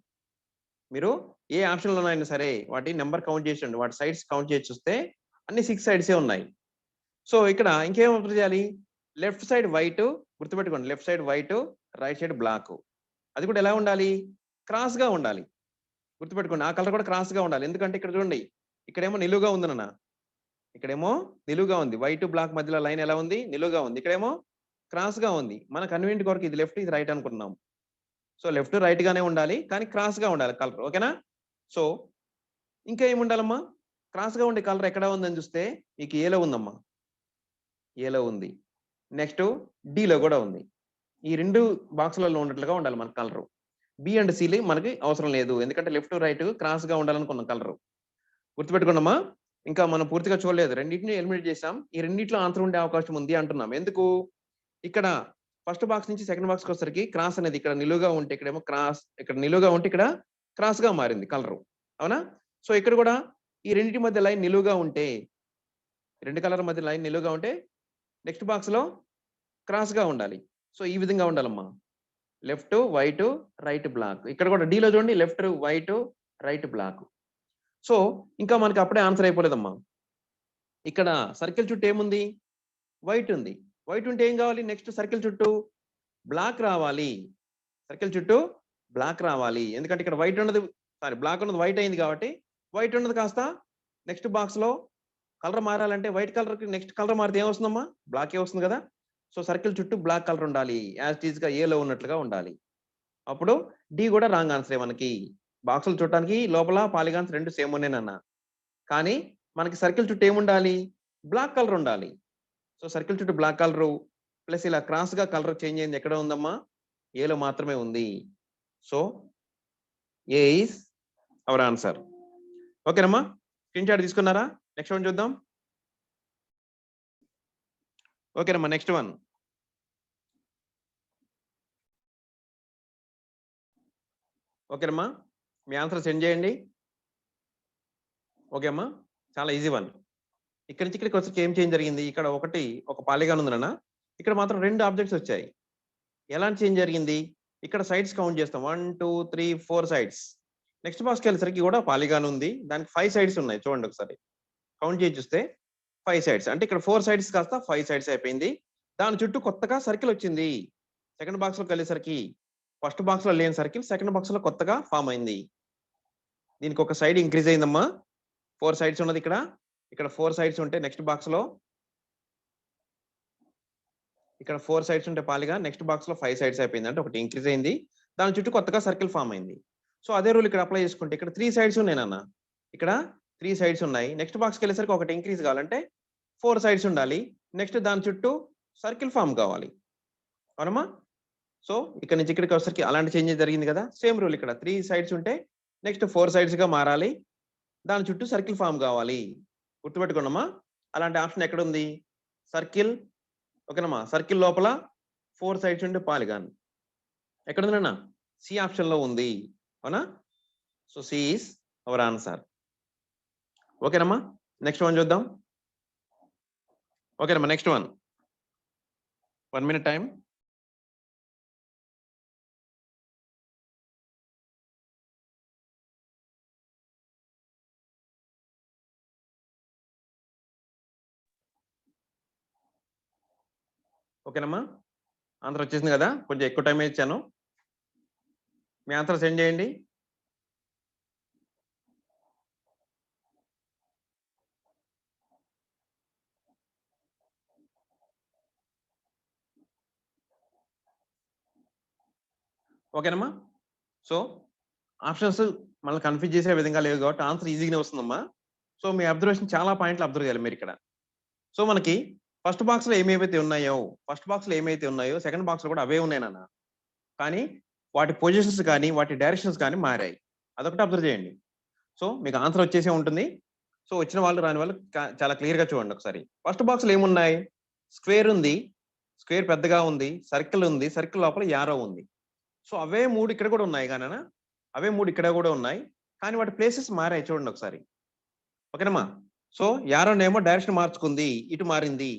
మీరు ఏ ఆప్షన్‌లో అయినా సరే వాటి నంబర్ కౌంట్ చేసి చూడండి. వాటి సైడ్స్ కౌంట్ చేసి చూస్తే అన్ని 6 సైడ్సే ఉన్నాయి. సో ఇక్కడ ఇంకేం అబ్జర్వ్ చేయాలి? లెఫ్ట్ సైడ్ వైట్ గుర్తుపెట్టుకోండి. Left side white, right side black. అది కూడా ఎలా ఉండాలి? క్రాస్‌గా ఉండాలి. గుర్తుపెట్టుకోండి. ఆ కలర్ కూడా క్రాస్‌గా ఉండాలి. ఎందుకంటే ఇక్కడ చూడండి. ఇక్కడేమో నిలువుగా ఉంది నాన్న. ఇక్కడేమో నిలువుగా ఉంది. వైట్, బ్లాక్ మధ్యలో లైన్ ఎలా ఉంది? నిలువుగా ఉంది. ఇక్కడేమో క్రాస్‌గా ఉంది. మన కన్వీనియంట్ కొరకు ఇది లెఫ్ట్, ఇది రైట్ అనుకున్నాం. సో లెఫ్ట్, రైట్ గానే ఉండాలి. కానీ క్రాస్‌గా ఉండాలి కలర్. ఓకేనా? సో ఇంకా ఏముండాలమ్మా? క్రాస్‌గా ఉండే కలర్ ఎక్కడ ఉందని చూస్తే మీకు ఏలో ఉందమ్మా. ఏలో ఉంది. నెక్స్ట్ డీలో కూడా ఉంది. ఈ 2 బాక్సులలో ఉన్నట్లుగా ఉండాలి మన కలరు. బి అండ్ సిలు మనకి అవసరం లేదు. ఎందుకంటే లెఫ్ట్, రైట్ క్రాస్‌గా ఉండాలనుకున్నాం కలరు. గుర్తుపెట్టుకోండమ్మా. ఇంకా మనం పూర్తిగా చూడలేదు. రెండిటిని ఎలిమినేట్ చేసాం. ఈ రెండిట్లో ఆన్సర్ ఉండే అవకాశం ఉంది అంటున్నాం. ఎందుకు? ఇక్కడ ఫస్ట్ బాక్స్ నుంచి సెకండ్ బాక్స్‌కి వచ్చేసరికి క్రాస్ అనేది ఇక్కడ నిలువుగా ఉంటే ఇక్కడేమో క్రాస్, ఇక్కడ నిలువుగా ఉంటే ఇక్కడ క్రాస్‌గా మారింది కలరు. అవునా? సో ఇక్కడ కూడా ఈ రెండిటి మధ్య లైన్ నిలువుగా ఉంటే, 2 కలర్ మధ్య లైన్ నిలువుగా ఉంటే నెక్స్ట్ బాక్స్‌లో క్రాస్‌గా ఉండాలి. సో ఈ విధంగా ఉండాలమ్మా. Left, white, right, black. ఇక్కడ కూడా డీలో చూడండి left, white, right, black. So ఇంకా మనకి అప్పుడే ఆన్సర్ అయిపోలేదమ్మా. ఇక్కడ సర్కిల్ చుట్టూ ఏముంది? వైట్ ఉంది. వైట్ ఉంటే ఏం కావాలి? నెక్స్ట్ సర్కిల్ చుట్టూ బ్లాక్ రావాలి. సర్కిల్ చుట్టూ బ్లాక్ రావాలి. ఎందుకంటే ఇక్కడ వైట్ ఉన్నది బ్లాక్ ఉన్నది వైట్ అయింది కాబట్టి వైట్ ఉన్నది కాస్త నెక్స్ట్ బాక్స్ లో కలర్ మారాలంటే వైట్ కలర్ కి నెక్స్ట్ కలర్ మారితే ఏమొస్తుందమ్మా? బ్లాకే వస్తుంది కదా. సో సర్కిల్ చుట్టూ బ్లాక్ కలర్ ఉండాలి. యాజ్ టీజ్ గా ఏలో ఉన్నట్లుగా ఉండాలి. అప్పుడు డి కూడా రాంగ్ ఆన్సరే మనకి. బాక్సులు చూడటానికి లోపల పాలిగాన్స్ రెండు సేమ్ ఉన్నాయన్న. కానీ మనకి సర్కిల్ చుట్టూ ఏముండాలి? బ్లాక్ కలర్ ఉండాలి. సో సర్కిల్ చుట్టూ బ్లాక్ కలర్ ప్లస్ ఇలా క్రాస్ గా కలర్ చేంజ్ అయింది ఎక్కడ ఉందమ్మా? ఏలో మాత్రమే ఉంది. So A is our answer. ఓకేనమ్మా, స్క్రీన్ షాట్ తీసుకున్నారా? నెక్స్ట్ వన్ చూద్దాం. ఓకేనమ్మా, నెక్స్ట్ వన్. ఓకేనమ్మా, మీ ఆన్సర్ సెండ్ చేయండి. ఓకే అమ్మా, చాలా ఈజీ వన్. ఇక్కడి నుంచి ఇక్కడికి వచ్చి ఏం చేంజ్ జరిగింది? ఇక్కడ ఒక పాలిగాన్ ఉంది నాన్న, ఇక్కడ మాత్రం 2 ఆబ్జెక్ట్స్ వచ్చాయి. ఎలాంటి చేంజ్ జరిగింది? ఇక్కడ సైడ్స్ కౌంట్ చేస్తాం. 1 2 3 4 సైడ్స్. నెక్స్ట్ బాక్స్కి వెళ్ళేసరికి కూడా పాలిగాన్ ఉంది, దానికి 5 సైడ్స్ ఉన్నాయి. చూడండి ఒకసారి కౌంట్ చేసి చూస్తే 5 సైడ్స్, అంటే ఇక్కడ 4 సైడ్స్ కాస్త 5 సైడ్స్ అయిపోయింది. దాని చుట్టూ కొత్తగా సర్కిల్ వచ్చింది. సెకండ్ బాక్స్ లోకి వెళ్ళేసరికి ఫస్ట్ బాక్స్ లో లేని సర్కిల్ సెకండ్ బాక్స్ లో కొత్తగా ఫామ్ అయింది. దీనికి ఒక సైడ్ ఇంక్రీజ్ అయిందమ్మా. 4 సైడ్స్ ఉన్నది ఇక్కడ 4 సైడ్స్ ఉంటే నెక్స్ట్ బాక్స్ లో ఇక్కడ 4 సైడ్స్ ఉంటే పాలిగా నెక్స్ట్ బాక్స్ లో 5 సైడ్స్ అయిపోయింది, అంటే ఒకటి ఇంక్రీజ్ అయింది. దాని చుట్టూ కొత్తగా సర్కిల్ ఫామ్ అయింది. సో అదే రూల్ ఇక్కడ అప్లై చేసుకుంటే ఇక్కడ 3 సైడ్స్ ఉన్నాయి నాన్న, ఇక్కడ 3 సైడ్స్ ఉన్నాయి. నెక్స్ట్ బాక్స్కి వెళ్ళేసరికి ఒకటి ఇంక్రీజ్ కావాలంటే 4 సైడ్స్ ఉండాలి. నెక్స్ట్ దాని చుట్టూ సర్కిల్ ఫామ్ కావాలి. అవునమ్మా? సో ఇక్కడ నుంచి ఇక్కడికి వచ్చేసరికి అలాంటి చేంజ్ జరిగింది కదా. సేమ్ రూల్ ఇక్కడ 3 సైడ్స్ ఉంటే నెక్స్ట్ 4 సైడ్స్ గా మారాలి. దాని చుట్టూ సర్కిల్ ఫామ్ కావాలి. గుర్తుపెట్టుకోండమ్మా, అలాంటి ఆప్షన్ ఎక్కడ ఉంది? సర్కిల్. ఓకేనమ్మా, సర్కిల్ లోపల 4 సైడ్స్ ఉంటే పాలిగాన్ ఎక్కడ ఉందన్నా? సి ఆప్షన్ లో ఉంది. అవునా? So C is our answer. ఓకేనమ్మా, నెక్స్ట్ వన్ చూద్దాం. ఓకేనమ్మా, నెక్స్ట్ వన్. 1 minute time. ఓకేనమ్మా, ఆన్సర్ వచ్చేసింది కదా, కొంచెం ఎక్కువ టైం ఇచ్చాను. మీ ఆన్సర్ సెండ్ చేయండి. ఓకేనమ్మా, సో ఆప్షన్స్ మనల్ని కన్ఫ్యూజ్ చేసే విధంగా లేవు కాబట్టి ఆన్సర్ ఈజీగానే వస్తుందమ్మా. సో మీ అబ్జర్వేషన్ చాలా పాయింట్లు అబ్జర్వ్ చేయాలి మీరు ఇక్కడ. సో మనకి ఫస్ట్ బాక్స్ లో ఏమైతే ఉన్నాయో సెకండ్ బాక్స్ లో కూడా అవే ఉన్నాయి నాన్న, కానీ వాటి పొజిషన్స్ కానీ వాటి డైరెక్షన్స్ కానీ మారాయి. అదొకటి అబ్జర్వ్ చేయండి. సో మీకు ఆన్సర్ వచ్చేసే ఉంటుంది. సో వచ్చిన వాళ్ళు రాని వాళ్ళు చాలా క్లియర్ గా చూడండి ఒకసారి. ఫస్ట్ బాక్స్ లో ఏమున్నాయి? స్క్వేర్ ఉంది, స్క్వేర్ పెద్దగా ఉంది, సర్కిల్ ఉంది, సర్కిల్ లోపల యారో ఉంది. సో అవే 3 ఇక్కడ కూడా ఉన్నాయి కానీ అవే 3 ఇక్కడ కూడా ఉన్నాయి, కానీ వాటి ప్లేసెస్ మారాయి. చూడండి ఒకసారి. ఓకేనమ్మా? సో యారోనేమో డైరెక్షన్ మార్చుకుంది, ఇటు మారింది.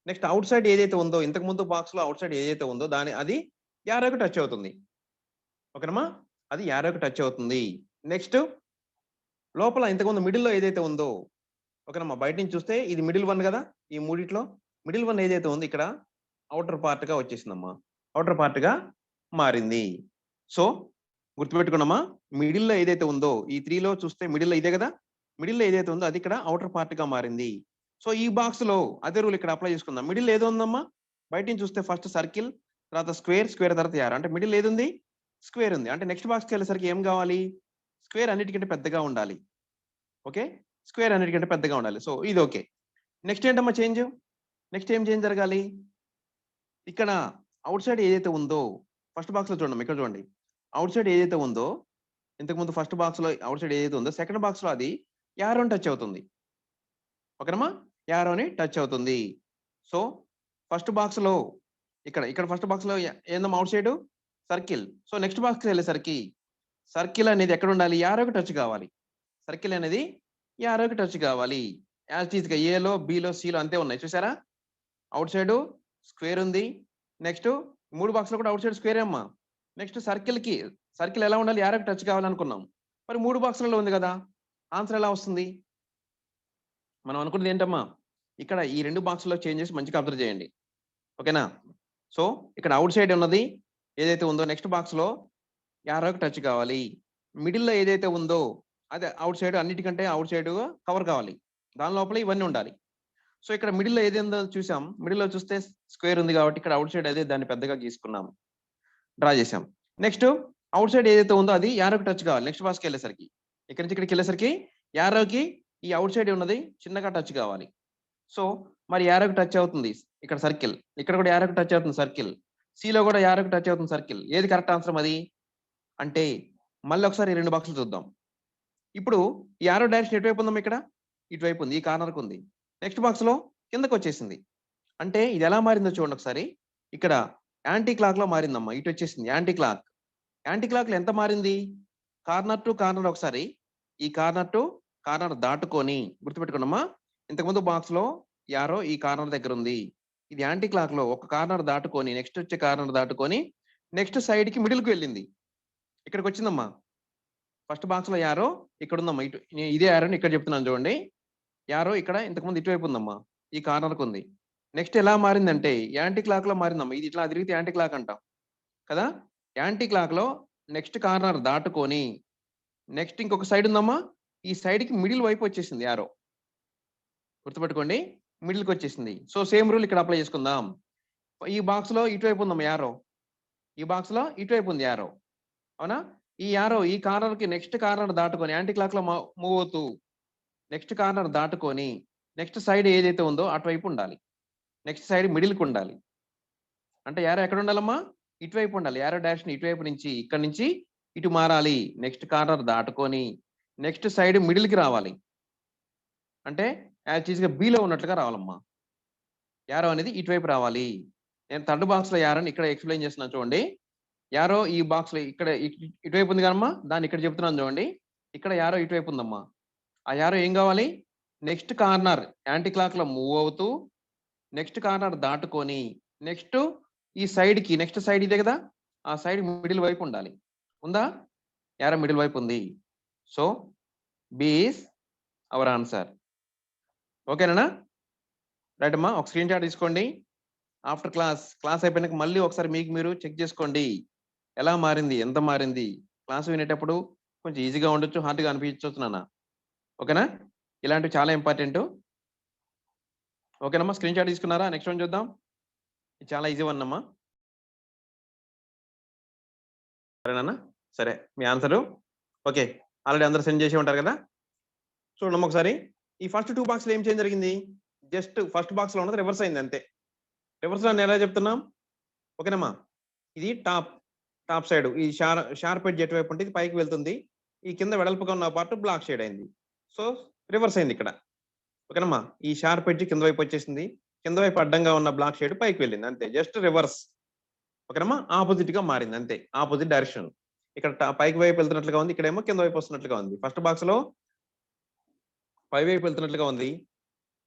నెక్స్ట్ అవుట్ సైడ్ ఏదైతే ఉందో, ఇంతకు ముందు బాక్స్ లో అవుట్ సైడ్ ఏదైతే ఉందో అది యారోకి టచ్ అవుతుంది. ఓకేనమ్మా? అది యారోకి టచ్ అవుతుంది. నెక్స్ట్ లోపల ఇంతకుముందు మిడిల్ లో ఏదైతే ఉందో, ఓకేనమ్మా, బయట నుంచి చూస్తే ఇది మిడిల్ వన్ కదా. ఈ మూడిట్లో మిడిల్ వన్ ఏదైతే ఉందో ఇక్కడ అవుటర్ పార్ట్ గా వచ్చేసిందమ్మా, అవుటర్ పార్ట్ గా మారింది. సో గుర్తుపెట్టుకున్నామా, మిడిల్ లో ఏదైతే ఉందో ఈ 3 లో చూస్తే మిడిల్ లో ఇదే కదా, మిడిల్ లో ఏదైతే ఉందో అది ఇక్కడ అవుటర్ పార్ట్ గా మారింది. సో ఈ బాక్స్ లో అదే రూల్ ఇక్కడ అప్లై చేసుకుందాం. మిడిల్ ఏదో ఉందమ్మా, బయట నుంచి చూస్తే ఫస్ట్ సర్కిల్, తర్వాత స్క్వేర్, స్క్వేర్ తర్వాత యారో, అంటే మిడిల్ ఏది ఉంది? స్క్వేర్ ఉంది. అంటే నెక్స్ట్ బాక్స్కి వెళ్ళేసరికి ఏం కావాలి? స్క్వేర్ అన్నిటికంటే పెద్దగా ఉండాలి. ఓకే, స్క్వేర్ అన్నిటికంటే పెద్దగా ఉండాలి. సో ఇది ఓకే. నెక్స్ట్ ఏంటమ్మా చేంజ్? నెక్స్ట్ ఏం చేంజ్ జరగాలి? ఇక్కడ అవుట్ సైడ్ ఏదైతే ఉందో ఫస్ట్ బాక్స్ లో చూడండి, ఇక్కడ చూడండి. అవుట్ సైడ్ ఏదైతే ఉందో ఇంతకుముందు ఫస్ట్ బాక్స్ లో అవుట్ సైడ్ ఏదైతే ఉందో సెకండ్ బాక్స్ లో అది యారోని టచ్ అవుతుంది. ఓకేనమ్మా, యారోని టచ్ అవుతుంది. సో ఫస్ట్ బాక్స్ లో ఇక్కడ ఫస్ట్ బాక్స్ లో ఏందమ్మా? Out side circle. So next box వెళ్ళేసరికి సర్కిల్ అనేది ఎక్కడ ఉండాలి? యారోకి టచ్ కావాలి. సర్కిల్ అనేది యారోకి టచ్ కావాలి. యాజ్ ఈజ్ గా ఏలో, బిలో, సిలో అంతే ఉన్నాయి. చూసారా? అవుట్ సైడ్ స్క్వేర్ ఉంది. నెక్స్ట్ 3 బాక్స్ లో కూడా అవుట్ సైడ్ స్క్వేర్ అమ్మా. నెక్స్ట్ సర్కిల్ ఎలా ఉండాలి? యారోకి టచ్ కావాలనుకున్నాం. మరి 3 బాక్సులలో ఉంది కదా, ఆన్సర్ ఎలా వస్తుంది? మనం అనుకున్నది ఏంటమ్మా? ఇక్కడ ఈ 2 బాక్సుల్లో చేంజ్ చేసి మంచిగా అబ్జర్వ్ చేయండి. ఓకేనా? సో ఇక్కడ అవుట్ సైడ్ ఉన్నది ఏదైతే ఉందో నెక్స్ట్ బాక్స్‌లో యారోకి టచ్ కావాలి. మిడిల్‌లో ఏదైతే ఉందో అదే ఔట్ సైడ్ అన్నిటికంటే ఔట్ సైడ్ కవర్ కావాలి. దాని లోపల ఇవన్నీ ఉండాలి. సో, ఇక్కడ మిడిల్‌లో ఏదుందో చూసాం. మిడిల్‌లో చూస్తే స్క్వేర్ ఉంది కాబట్టి ఇక్కడ ఔట్ సైడ్ అదే దాన్ని పెద్దగా గీసుకున్నాం. డ్రా చేసాం. నెక్స్ట్ ఔట్ సైడ్ ఏదైతే ఉందో అది యారోకి టచ్ కావాలి. నెక్స్ట్ బాక్స్‌కెళ్ళేసరికి. ఇక్కడి నుంచి ఇక్కడికెళ్ళేసరికి యారోకి ఈ ఔట్ సైడ్ ఉన్నది చిన్నగా టచ్ కావాలి. సో, మరి యారోకి టచ్ అవుతుంది. ఇక్కడ సర్కిల్. ఇక్కడ కూడా యారోకి టచ్ అవుతుంది సర్కిల్. సిలో కూడా యారోకి టచ్ అవుతుంది సర్కిల్. ఏది కరెక్ట్ ఆన్సర్ మరి? అంటే మళ్ళీ ఒకసారి ఈ 2 బాక్సులు చూద్దాం. ఇప్పుడు ఈ యారో డైరెక్షన్ ఎటువైపు ఉందమ్మా ఇక్కడ? ఇటువైపు ఉంది. ఈ కార్నర్‌కి ఉంది. నెక్స్ట్ బాక్స్‌లో కిందకొచ్చేసింది. అంటే ఇది ఎలా మారిందో చూడండి ఒకసారి. ఇక్కడ యాంటీ క్లాక్‌లో మారిందమ్మా. ఇటొచ్చేసింది యాంటీ క్లాక్. యాంటీ క్లాక్‌లో ఎంత మారింది? కార్నర్ టు కార్నర్ ఒకసారి. ఈ కార్నర్ టు కార్నర్ దాటుకొని గుర్తుపెట్టుకోండమ్మా. ఇంతకుముందు బాక్స్‌లో యారో ఈ కార్నర్ దగ్గర ఉంది. ఇది యాంటీ క్లాక్‌లో ఒక కార్నర్ దాటుకొని నెక్స్ట్ వచ్చే కార్నర్ దాటుకొని నెక్స్ట్ సైడ్‌కి మిడిల్‌కి వెళ్ళింది. ఇక్కడికొచ్చిందమ్మా. ఫస్ట్ బాక్స్‌లో యారో ఇక్కడుందమ్మా. ఇదే యారోని ఇక్కడ చెప్తున్నాను చూడండి. యారో ఇక్కడ ఇంతకుముందు ఇటువైపు ఉందమ్మా. ఈ కార్నర్‌కుంది. నెక్స్ట్ ఎలా మారిందంటే యాంటీ క్లాక్‌లో మారిందమ్మా. ఇది ఇట్లా తిరిగితే యాంటీ క్లాక్ అంటాం. కదా! యాంటీ క్లాక్‌లో నెక్స్ట్ కార్నర్ దాటుకొని నెక్స్ట్ ఇంకొక సైడ్ ఉందమ్మా. ఈ సైడ్‌కి మిడిల్ వైపు వచ్చేసింది యారో. గుర్తుపెట్టుకోండి. మిడిల్‌కొచ్చేసింది. సో, సేమ్ రూల్ ఇక్కడ అప్లై చేసుకుందాం. ఈ బాక్స్‌లో ఇటువైపు ఉందమ్మా యారో. ఈ బాక్స్‌లో ఇటువైపు ఉంది యారో. అవునా? ఈ యారో ఈ కార్నర్‌కి నెక్స్ట్ కార్నర్ దాటుకొని యాంటీ క్లాక్‌లో మూవ్ అవుతూ నెక్స్ట్ కార్నర్ దాటుకొని నెక్స్ట్ సైడ్ ఏదైతే ఉందో అటువైపు ఉండాలి. నెక్స్ట్ సైడ్ మిడిల్‌కుండాలి. అంటే యారో ఎక్కడుండాలమ్మా? ఇటువైపు ఉండాలి. యారో డాష్‌ని ఇటువైపు నుంచి ఇక్కడి నుంచి ఇటు మారాలి. నెక్స్ట్ కార్నర్ దాటుకొని నెక్స్ట్ సైడ్ మిడిల్‌కి రావాలి. అంటే యాజ్ ఈజ్‌గా బిలో ఉన్నట్లుగా రావాలమ్మా. యారో అనేది ఇటువైపు రావాలి. నేను థర్డ్ బాక్స్‌లో యారోని ఇక్కడ ఎక్స్‌ప్లెయిన్ చేస్తున్నాను చూడండి. యారో ఈ బాక్స్‌లో ఇక్కడ ఇటువైపు ఉంది కదమ్మా! దాన్ని ఇక్కడ చెప్తున్నాను చూడండి. ఇక్కడ యారో ఇటువైపు ఉందమ్మా. ఆ యారో ఏం కావాలి? నెక్స్ట్ కార్నర్ యాంటీ క్లాక్‌లో మూవ్ అవుతూ నెక్స్ట్ కార్నర్ దాటుకొని నెక్స్ట్ ఈ సైడ్‌కి నెక్స్ట్ సైడ్ ఇదే గదా! ఆ సైడ్ మిడిల్ వైపు ఉండాలి. ఉందా? యారో మిడిల్ వైపు ఉంది. So, B is our answer. ఓకేనేనా? రైట్ అమ్మా. ఒక స్క్రీన్ షాట్ తీసుకోండి. ఆఫ్టర్ క్లాస్ అయిపోయినాక మళ్ళీ ఒకసారి మీకు మీరు చెక్ చేసుకోండి. ఎలా మారింది? ఎంత మారింది? క్లాస్ వినేటప్పుడు కొంచెం ఈజీగా ఉండొచ్చు. హార్డ్‌గా అనిపించొచ్చు నాన్న. ఓకేనా? ఇలాంటివి చాలా ఇంపార్టెంటు. ఓకేనమ్మా. స్క్రీన్ షాట్ తీసుకున్నారా? నెక్స్ట్ వన్ చూద్దాం. ఇది చాలా ఈజీ వన్ అమ్మా. సరేనాన్న? సరే. మీ ఆన్సరు ఓకే. ఆల్రెడీ అందరూ సెండ్ చేసే ఉంటారు కదా! చూడండమ్మా ఒకసారి. ఈ ఫస్ట్ 2 బాక్స్‌లో ఏం చేంజ్ జరిగింది? జస్ట్ ఫస్ట్ బాక్స్‌లో ఉన్నది రివర్స్ అయింది అంతే. రివర్స్‌లో అని ఎలా చెప్తున్నాం? ఓకేనమ్మా. ఇది టాప్ సైడ్ ఈ షార్ప్ ఎడ్జ్ ఎటువైపు ఉంటే ఇది పైకి వెళ్తుంది. ఈ కింద వెడల్పుగా ఉన్న పార్ట్ బ్లాక్ షేడ్ అయింది. సో, రివర్స్ అయింది ఇక్కడ. ఓకేనమ్మా. ఈ షార్ప్ ఎడ్జ్ కింద వైపు వచ్చేసింది. కింద వైపు అడ్డంగా ఉన్న బ్లాక్ షేడ్ పైకి వెళ్ళింది అంతే. Just reverse. ఓకేనమ్మా. ఆపోజిట్‌గా మారింది అంతే. Opposite direction. ఇక్కడ పైకి వైపు వెళ్తున్నట్లుగా ఉంది. ఇక్కడేమో కింద వైపు వస్తున్నట్లుగా ఉంది. ఫస్ట్ బాక్స్‌లో పై వైపు వెళ్తున్నట్లుగా ఉంది.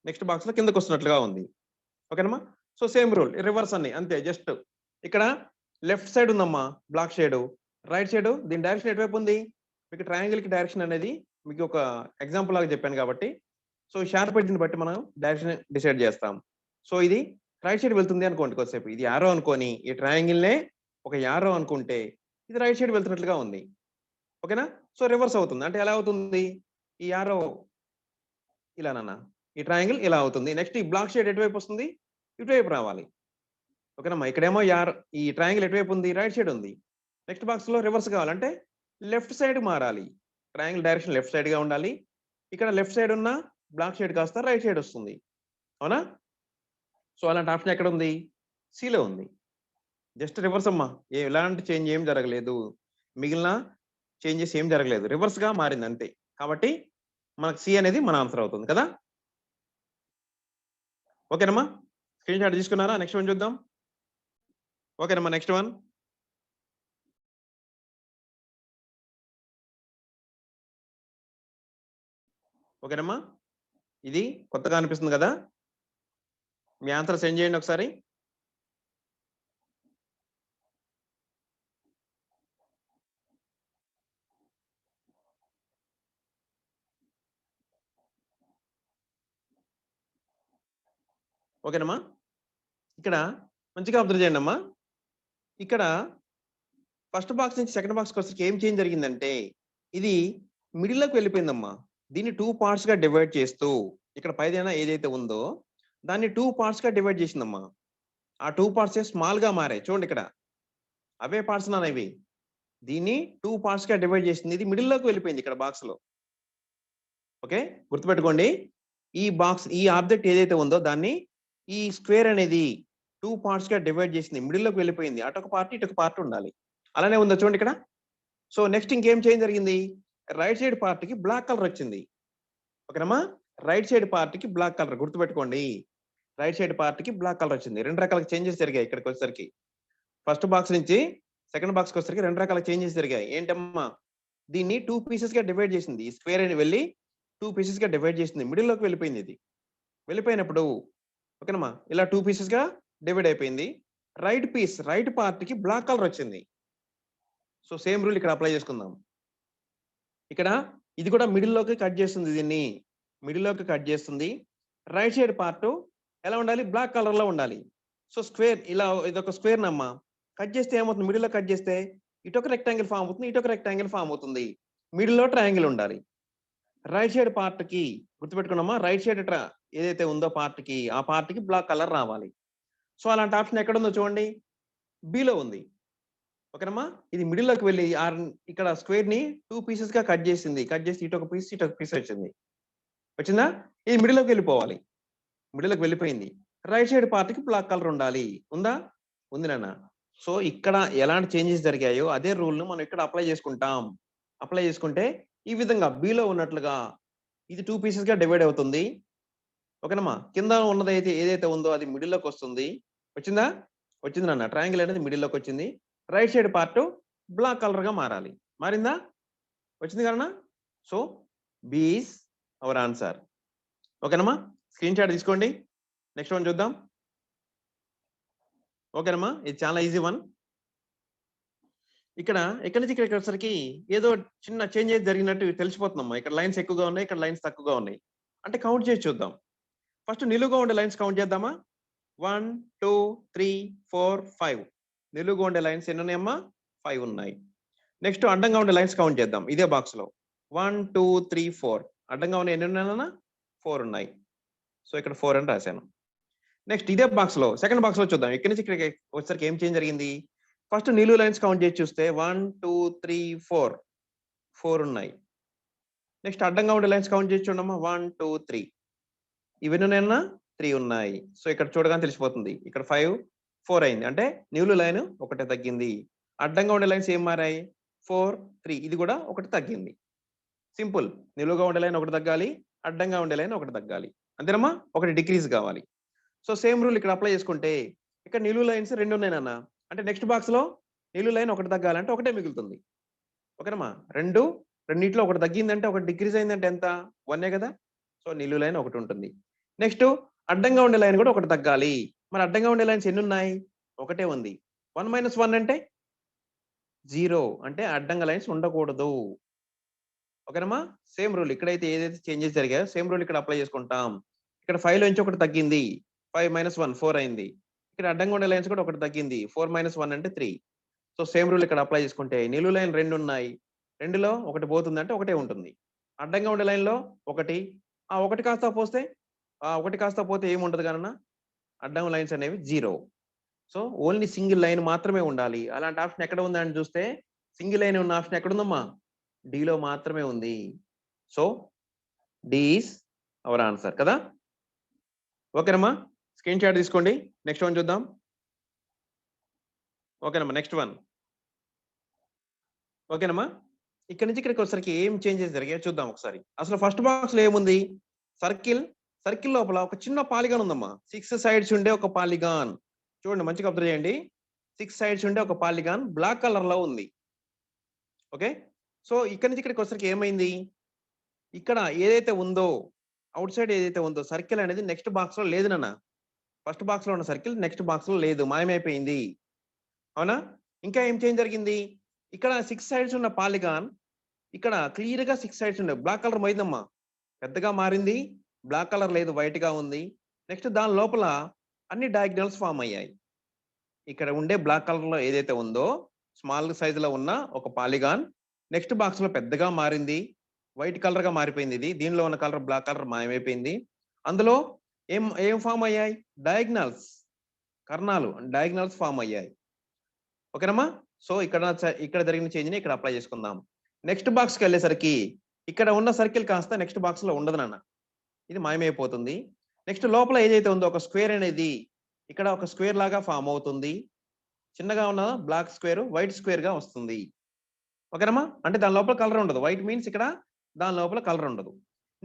నెక్స్ట్ బాక్స్‌లో కిందకొస్తున్నట్లుగా ఉంది. ఓకేనమ్మా. సో, సేమ్ రూల్ రివర్స్ అన్ని అంతే జస్ట్. ఇక్కడ లెఫ్ట్ సైడ్ ఉందమ్మా బ్లాక్ షేడు. రైట్ సైడ్ దీని డైరెక్షన్ ఎటువైపు ఉంది? మీకు ట్రయాంగిల్‌కి డైరెక్షన్ అనేది మీకు ఒక ఎగ్జాంపుల్ లాగా చెప్పాను కాబట్టి, సో, షార్ప్ ఎడ్జ్‌ని బట్టి మనం డైరెక్షన్ డిసైడ్ చేస్తాం. సో, ఇది రైట్ సైడ్ వెళ్తుంది అనుకోండి కొద్దిసేపు. ఇది యారో అనుకోని ఈ ట్రయాంగిల్‌నే ఒక యారో అనుకుంటే ఇది రైట్ సైడ్ వెళ్తున్నట్లుగా ఉంది. ఓకేనా? సో, రివర్స్ అవుతుంది. అంటే ఎలా అవుతుంది? ఈ యారో ఇలా నాన్న. ఈ ట్రయాంగిల్ ఇలా అవుతుంది. నెక్స్ట్ ఈ బ్లాక్ షేడ్ ఎటువైపు వస్తుంది? ఇటువైపు రావాలి. ఓకేనమ్మా. ఇక్కడేమో ఈ ట్రయాంగిల్ ఎటువైపు ఉంది? రైట్ సైడ్ ఉంది. నెక్స్ట్ బాక్స్‌లో రివర్స్ కావాలంటే లెఫ్ట్ సైడ్ మారాలి. ట్రయాంగిల్ డైరెక్షన్ లెఫ్ట్ సైడ్‌గా ఉండాలి. ఇక్కడ లెఫ్ట్ సైడ్ ఉన్న బ్లాక్ షేడ్ కాస్త రైట్ సైడ్ వస్తుంది. అవునా? సో, అలాంటి ఆప్షన్ ఎక్కడుంది? సిలో ఉంది. జస్ట్ రివర్స్ అమ్మా. ఎలాంటి చేంజ్ ఏం జరగలేదు. మిగిలిన చేంజెస్ ఏం జరగలేదు. రివర్స్‌గా మారింది అంతే. కాబట్టి మనకు సి అనేది మన ఆన్సర్ అవుతుంది కదా! ఓకేనమ్మా. స్క్రీన్ షాట్ తీసుకున్నారా? నెక్స్ట్ వన్ చూద్దాం. ఓకేనమ్మా. Next one. ఓకేనమ్మా. ఇది కొత్తగా అనిపిస్తుంది గదా! మీ ఆన్సర్ సెండ్ చేయండి ఒకసారి. ఓకేనమ్మా. ఇక్కడ మంచిగా అబ్జర్వ్ చేయండమ్మా. ఇక్కడ ఫస్ట్ బాక్స్ నుంచి సెకండ్ బాక్స్కి వచ్చరికి ఏం చేంజ్ జరిగిందంటే ఇది మిడిల్లోకి వెళ్ళిపోయిందమ్మా. దీన్ని 2 పార్ట్స్‌గా డివైడ్ చేస్తూ ఇక్కడ పైన ఏదైతే ఉందో దాన్ని 2 పార్ట్స్‌గా డివైడ్ చేసిందమ్మా. ఆ 2 పార్ట్సే స్మాల్‌గా మారాయి. చూడండి ఇక్కడ. అవే పార్ట్స్ నాన్న ఇవి. దీన్ని 2 పార్ట్స్‌గా డివైడ్ చేసింది. ఇది మిడిల్‌లోకి వెళ్ళిపోయింది ఇక్కడ బాక్స్‌లో. ఓకే. గుర్తుపెట్టుకోండి. ఈ ఆబ్జెక్ట్ ఏదైతే ఉందో దాన్ని ఈ స్క్వేర్ అనేది 2 పార్ట్స్‌గా డివైడ్ చేసింది. మిడిల్‌లోకి వెళ్ళిపోయింది. అటొక పార్ట్, ఇటొక పార్ట్ ఉండాలి. అలానే ఉందా చూడండి ఇక్కడ. సో నెక్స్ట్ ఇంకేం చేంజ్ జరిగింది? రైట్ సైడ్ పార్ట్‌కి బ్లాక్ కలర్ వచ్చింది. ఓకేనమ్మా? రైట్ సైడ్ పార్ట్‌కి బ్లాక్ కలర్ గుర్తుపెట్టుకోండి. రైట్ సైడ్ పార్ట్‌కి బ్లాక్ కలర్ వచ్చింది. 2 రకాల చేంజెస్ జరిగాయి ఇక్కడికొచ్చేసరికి. ఫస్ట్ బాక్స్ నుంచి సెకండ్ బాక్స్‌కి వచ్చేసరికి 2 రకాల చేంజెస్ జరిగాయి. ఏంటమ్మా? దీన్ని 2 పీసెస్‌గా డివైడ్ చేసింది. ఈ స్క్వేర్ అని వెళ్లి 2 పీసెస్‌గా డివైడ్ చేసింది. మిడిల్‌లోకి వెళ్ళిపోయింది ఇది. వెళ్ళిపోయినప్పుడు ఓకేనమ్మా? ఇలా 2 పీసెస్‌గా డివైడ్ అయిపోయింది. రైట్ పార్ట్‌కి బ్లాక్ కలర్ వచ్చింది. సో సేమ్ రూల్ ఇక్కడ అప్లై చేసుకుందాం. ఇక్కడ ఇది కూడా మిడిల్‌లోకి కట్ చేస్తుంది దీన్ని. మిడిల్‌లోకి కట్ చేస్తుంది. రైట్ సైడ్ పార్ట్ ఎలా ఉండాలి? బ్లాక్ కలర్‌లో ఉండాలి. సో స్క్వేర్ ఇలా ఇదొక స్క్వేర్‌నమ్మా. కట్ చేస్తే ఏమవుతుంది? మిడిల్‌లో కట్ చేస్తే ఇటొక రెక్టాంగిల్ ఫార్మ్ అవుతుంది. ఇటొక రెక్టాంగిల్ ఫార్మ్ అవుతుంది. మిడిల్‌లో ట్రయాంగిల్ ఉండాలి. రైట్ సైడ్ పార్ట్‌కి గుర్తుపెట్టుకున్నామా? రైట్ సైడ్ ఏదైతే ఉందో పార్ట్‌కి ఆ పార్ట్‌కి బ్లాక్ కలర్ రావాలి. సో అలాంటి ఆప్షన్ ఎక్కడుందో చూడండి. బిలో ఉంది. ఓకేనమ్మా? ఇది మిడిల్‌లోకి వెళ్లి ఇక్కడ స్క్వేర్‌ని 2 పీసెస్‌గా కట్ చేసింది. కట్ చేసి ఇటొక పీస్, ఇటొక పీస్ వచ్చింది. వచ్చిందా? ఇది మిడిల్‌లోకి వెళ్ళిపోవాలి. మిడిల్‌లోకి వెళ్ళిపోయింది. రైట్ సైడ్ పార్ట్‌కి బ్లాక్ కలర్ ఉండాలి. ఉందా? ఉంది నాన్న. సో ఇక్కడ ఎలాంటి చేంజెస్ జరిగాయో అదే రూల్‌ను మనం ఇక్కడ అప్లై చేసుకుంటాం. అప్లై చేసుకుంటే ఈ విధంగా బిలో ఉన్నట్లుగా ఇది 2 పీసెస్‌గా డివైడ్ అవుతుంది. ఓకేనమ్మా? కింద ఉన్నదైతే ఏదైతే ఉందో అది మిడిల్‌లోకి వస్తుంది. వచ్చిందా? వచ్చింది నాన్న. ట్రయాంగిల్ అనేది మిడిల్‌లోకి వచ్చింది. రైట్ సైడ్ పార్ట్ బ్లాక్ కలర్‌గా మారాలి. మారిందా? వచ్చింది కదన్నా? So B is our answer. ఓకేనమ్మా? స్క్రీన్ షాట్ తీసుకోండి. నెక్స్ట్ వన్ చూద్దాం. ఓకేనమ్మా? ఇది చాలా ఈజీ వన్. ఇక్కడి నుంచి ఇక్కడికి వచ్చేసరికి ఏదో చిన్న చేంజెస్ జరిగినట్టు తెలిసిపోతుందమ్మా. ఇక్కడ లైన్స్ ఎక్కువగా ఉన్నాయి. ఇక్కడ లైన్స్ తక్కువగా ఉన్నాయి. అంటే కౌంట్ చేసి చూద్దాం. ఫస్ట్ నిలువుగా ఉండే లైన్స్ కౌంట్ చేద్దామా? 1, 2, 3, 4, 5. నిలువుగా ఉండే లైన్స్ ఎన్ని ఉన్నాయమ్మా? 5 ఉన్నాయి. నెక్స్ట్ అడ్డంగా ఉండే లైన్స్ కౌంట్ చేద్దాం. ఇదే బాక్స్‌లో. 1, 2, 3, 4. అడ్డంగా ఉన్నాయి ఎన్ని ఉన్నాయి నాన్న? 4 ఉన్నాయి. సో ఇక్కడ 4 అని రాశాను. నెక్స్ట్ ఇదే బాక్స్‌లో సెకండ్ బాక్స్‌లో చూద్దాం. ఇక్కడి నుంచి ఇక్కడికి వచ్చేసరికి ఏం చేంజ్ జరిగింది? ఫస్ట్ నిలువు లైన్స్ కౌంట్ చేసి చూస్తే 1, 2, 3, 4. 4 ఉన్నాయి. నెక్స్ట్ అడ్డంగా ఉండే లైన్స్ కౌంట్ చేసి చూడమ్మా. 1, 2, 3. ఇవన్నీ ఉన్నాయన్నా? 3 ఉన్నాయి. సో ఇక్కడ చూడగానే తెలిసిపోతుంది. ఇక్కడ 5, 4 అయింది. అంటే నిలువు లైన్ ఒకటి తగ్గింది. అడ్డంగా ఉండే లైన్స్ ఏం మారాయి? 4, 3. ఇది కూడా ఒకటి తగ్గింది. సింపుల్. నిలువుగా ఉండే లైన్ ఒకటి తగ్గాలి. అడ్డంగా ఉండే లైన్ ఒకటి తగ్గాలి. అంతేనమ్మా? ఒకటి డిక్రీజ్ కావాలి. సో సేమ్ రూల్ ఇక్కడ అప్లై చేసుకుంటే ఇక్కడ నిలువు లైన్స్ 2 ఉన్నాయి నాన్న. అంటే నెక్స్ట్ బాక్స్‌లో నిలువు లైన్ ఒకటి తగ్గాలంటే ఒకటే మిగులుతుంది. ఓకేనమ్మా? 2 రెండిట్లో ఒకటి తగ్గిందంటే ఒకటి డిక్రీజ్ అయిందంటే ఎంత? 1 కదా? సో నిలువు లైన్ ఒకటి ఉంటుంది. నెక్స్ట్ అడ్డంగా ఉండే లైన్ కూడా ఒకటి తగ్గాలి. మరి అడ్డంగా ఉండే లైన్స్ ఎన్ని ఉన్నాయి? ఒకటే ఉంది. 1 - 1 అంటే 0. అంటే అడ్డంగా లైన్స్ ఉండకూడదు. ఓకేనమ్మా? సేమ్ రూల్ ఇక్కడైతే ఏదైతే చేంజెస్ జరిగాయో సేమ్ రూల్ ఇక్కడ అప్లై చేసుకుంటాం. ఇక్కడ 5 లోంచి ఒకటి తగ్గింది. 5 - 1 4 అయింది. ఇక్కడ అడ్డంగా ఉండే లైన్స్ కూడా ఒకటి తగ్గింది. 4 - 1 అంటే 3. సో సేమ్ రూల్ ఇక్కడ అప్లై చేసుకుంటే నిలువు లైన్ 2 ఉన్నాయి. 2లో ఒకటి పోతుందంటే ఒకటే ఉంటుంది. అడ్డంగా ఉండే లైన్‌లో ఒకటి. ఆ ఒకటి కాస్త పోస్తే ఆ ఒకటి కాస్త పోతే ఏముండదు గానన్న అడ్డం లైన్స్ అనేవి 0. సో ఓన్లీ సింగిల్ లైన్ మాత్రమే ఉండాలి. అలాంటి ఆప్షన్ ఎక్కడ ఉందని చూస్తే సింగిల్ లైన్ ఉన్న ఆప్షన్ ఎక్కడుందమ్మా? డిలో మాత్రమే ఉంది. So D is our answer కదా? ఓకేనమ్మా? స్క్రీన్ షాట్ తీసుకోండి. నెక్స్ట్ వన్ చూద్దాం. ఓకేనమ్మా. Next one. ఓకేనమ్మా? ఇక్కడి నుంచి ఇక్కడికి వచ్చేసరికి ఏం చేంజెస్ జరిగాయో చూద్దాం ఒకసారి. అసలు ఫస్ట్ బాక్స్‌లో ఏముంది? సర్కిల్. సర్కిల్ లోపల ఒక చిన్న పాలిగాన్ ఉందమ్మా. 6 సైడ్స్ ఉండే ఒక పాలిగాన్. చూడండి మంచిగా అబ్జర్వ్ చేయండి. 6 సైడ్స్ ఉండే ఒక పాలిగాన్ బ్లాక్ కలర్‌లో ఉంది. ఓకే. సో ఇక్కడి నుంచి ఇక్కడికి వచ్చేసరికి ఏమైంది? ఇక్కడ ఏదైతే ఉందో ఔట్ సైడ్ ఏదైతే ఉందో సర్కిల్ అనేది నెక్స్ట్ బాక్స్‌లో లేదు నాన్న. ఫస్ట్ బాక్స్‌లో ఉన్న సర్కిల్ నెక్స్ట్ బాక్స్‌లో లేదు. మాయమైపోయింది. అవునా? ఇంకా ఏం చేంజ్ జరిగింది? ఇక్కడ 6 సైడ్స్ ఉన్న పాలిగాన్ ఇక్కడ క్లియర్‌గా 6 సైడ్స్ ఉన్నాయి. బ్లాక్ కలర్ పోయిందమ్మా. పెద్దగా మారింది. బ్లాక్ కలర్ లేదు వైట్‌గా ఉంది. నెక్స్ట్ దాని లోపల అన్ని డయాగ్నల్స్ ఫార్మ్ అయ్యాయి. ఇక్కడ ఉండే బ్లాక్ కలర్‌లో ఏదైతే ఉందో స్మాల్ సైజులో ఉన్న ఒక పాలిగాన్ నెక్స్ట్ బాక్స్ లో పెద్దగా మారింది, వైట్ కలర్ గా మారిపోయింది. ఇది దీనిలో ఉన్న కలర్ బ్లాక్ కలర్ మాయమైపోయింది. అందులో ఏం ఏం ఫామ్ అయ్యాయి? డయాగ్నల్స్, కర్ణాలు డయాగ్నల్స్ ఫామ్ అయ్యాయి. ఓకేనమ్మా? సో ఇక్కడ జరిగిన చేంజ్ ని ఇక్కడ అప్లై చేసుకుందాం. నెక్స్ట్ బాక్స్ కి వెళ్ళేసరికి ఇక్కడ ఉన్న సర్కిల్ కాస్త నెక్స్ట్ బాక్స్ లో ఉండదు నాన్న, ఇది మాయమైపోతుంది. నెక్స్ట్ లోపల ఏదైతే ఉందో ఒక స్క్వేర్ అనేది ఇక్కడ ఒక స్క్వేర్ లాగా ఫామ్ అవుతుంది. చిన్నగా ఉన్న బ్లాక్ స్క్వేర్ వైట్ స్క్వేర్ గా వస్తుంది. ఓకేనమ్మా? అంటే దాని లోపల కలర్ ఉండదు. వైట్ మీన్స్ ఇక్కడ దాని లోపల కలర్ ఉండదు.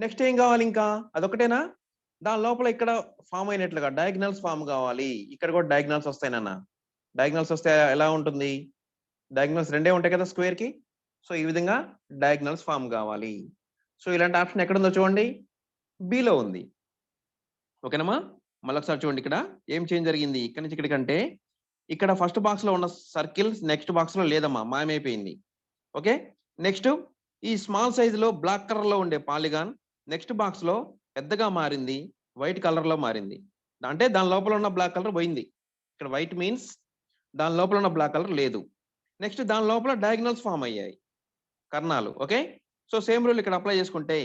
నెక్స్ట్ ఏం కావాలి ఇంకా? అదొకటేనా? దాని లోపల ఇక్కడ ఫామ్ అయినట్లుగా డయాగ్నల్స్ ఫామ్ కావాలి. ఇక్కడ కూడా డయాగ్నల్స్ వస్తాయి నాన్న. డయాగ్నల్స్ వస్తే ఎలా ఉంటుంది? డయాగ్నల్స్ రెండే ఉంటాయి కదా స్క్వేర్ కి. సో ఈ విధంగా డయాగ్నల్స్ ఫామ్ కావాలి. సో ఇలాంటి ఆప్షన్ ఎక్కడ ఉందో చూడండి, బిలో ఉంది. ఓకేనమ్మా? మళ్ళీ ఒకసారి చూడండి, ఇక్కడ ఏం చేంజ్ జరిగింది ఇక్కడ నుంచి ఇక్కడికంటే, ఇక్కడ ఫస్ట్ బాక్స్ లో ఉన్న సర్కిల్ నెక్స్ట్ బాక్స్ లో లేదమ్మా, మాయమైపోయింది. ఓకే, నెక్స్ట్ ఈ స్మాల్ సైజ్ లో బ్లాక్ కలర్ లో ఉండే పాలిగాన్ నెక్స్ట్ బాక్స్ లో పెద్దగా మారింది, వైట్ కలర్ లో మారింది. అంటే దాని లోపల ఉన్న బ్లాక్ కలర్ పోయింది. ఇక్కడ వైట్ మీన్స్ దాని లోపల ఉన్న బ్లాక్ కలర్ లేదు. నెక్స్ట్ దాని లోపల డయాగ్నల్స్ ఫామ్ అయ్యాయి, కర్ణాలు. ఓకే, సో సేమ్ రూల్ ఇక్కడ అప్లై చేసుకుంటే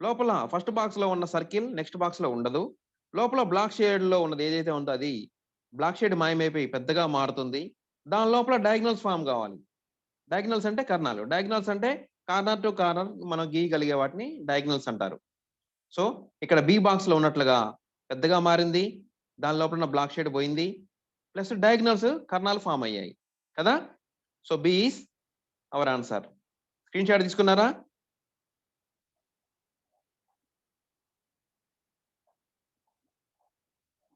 లోపల ఫస్ట్ బాక్స్ లో ఉన్న సర్కిల్ నెక్స్ట్ బాక్స్ లో ఉండదు. లోపల బ్లాక్ షేడ్ లో ఉన్నది ఏదైతే ఉందో అది బ్లాక్ షేడ్ మాయమైపోయి పెద్దగా మారుతుంది. దాని లోపల డయాగ్నల్స్ ఫామ్ కావాలి. డయాగ్నల్స్ అంటే కర్ణాలు. డయాగ్నల్స్ అంటే కార్నర్ టు కార్నర్ మనం గీయగలిగే వాటిని డయాగ్నల్స్ అంటారు. సో ఇక్కడ బి బాక్స్ లో ఉన్నట్లుగా పెద్దగా మారింది, దాని లోపల ఉన్న బ్లాక్ షేడ్ పోయింది, ప్లస్ డయాగ్నల్స్ కర్ణాలు ఫామ్ అయ్యాయి కదా. So B is our answer. Screen shot తీసుకున్నారా?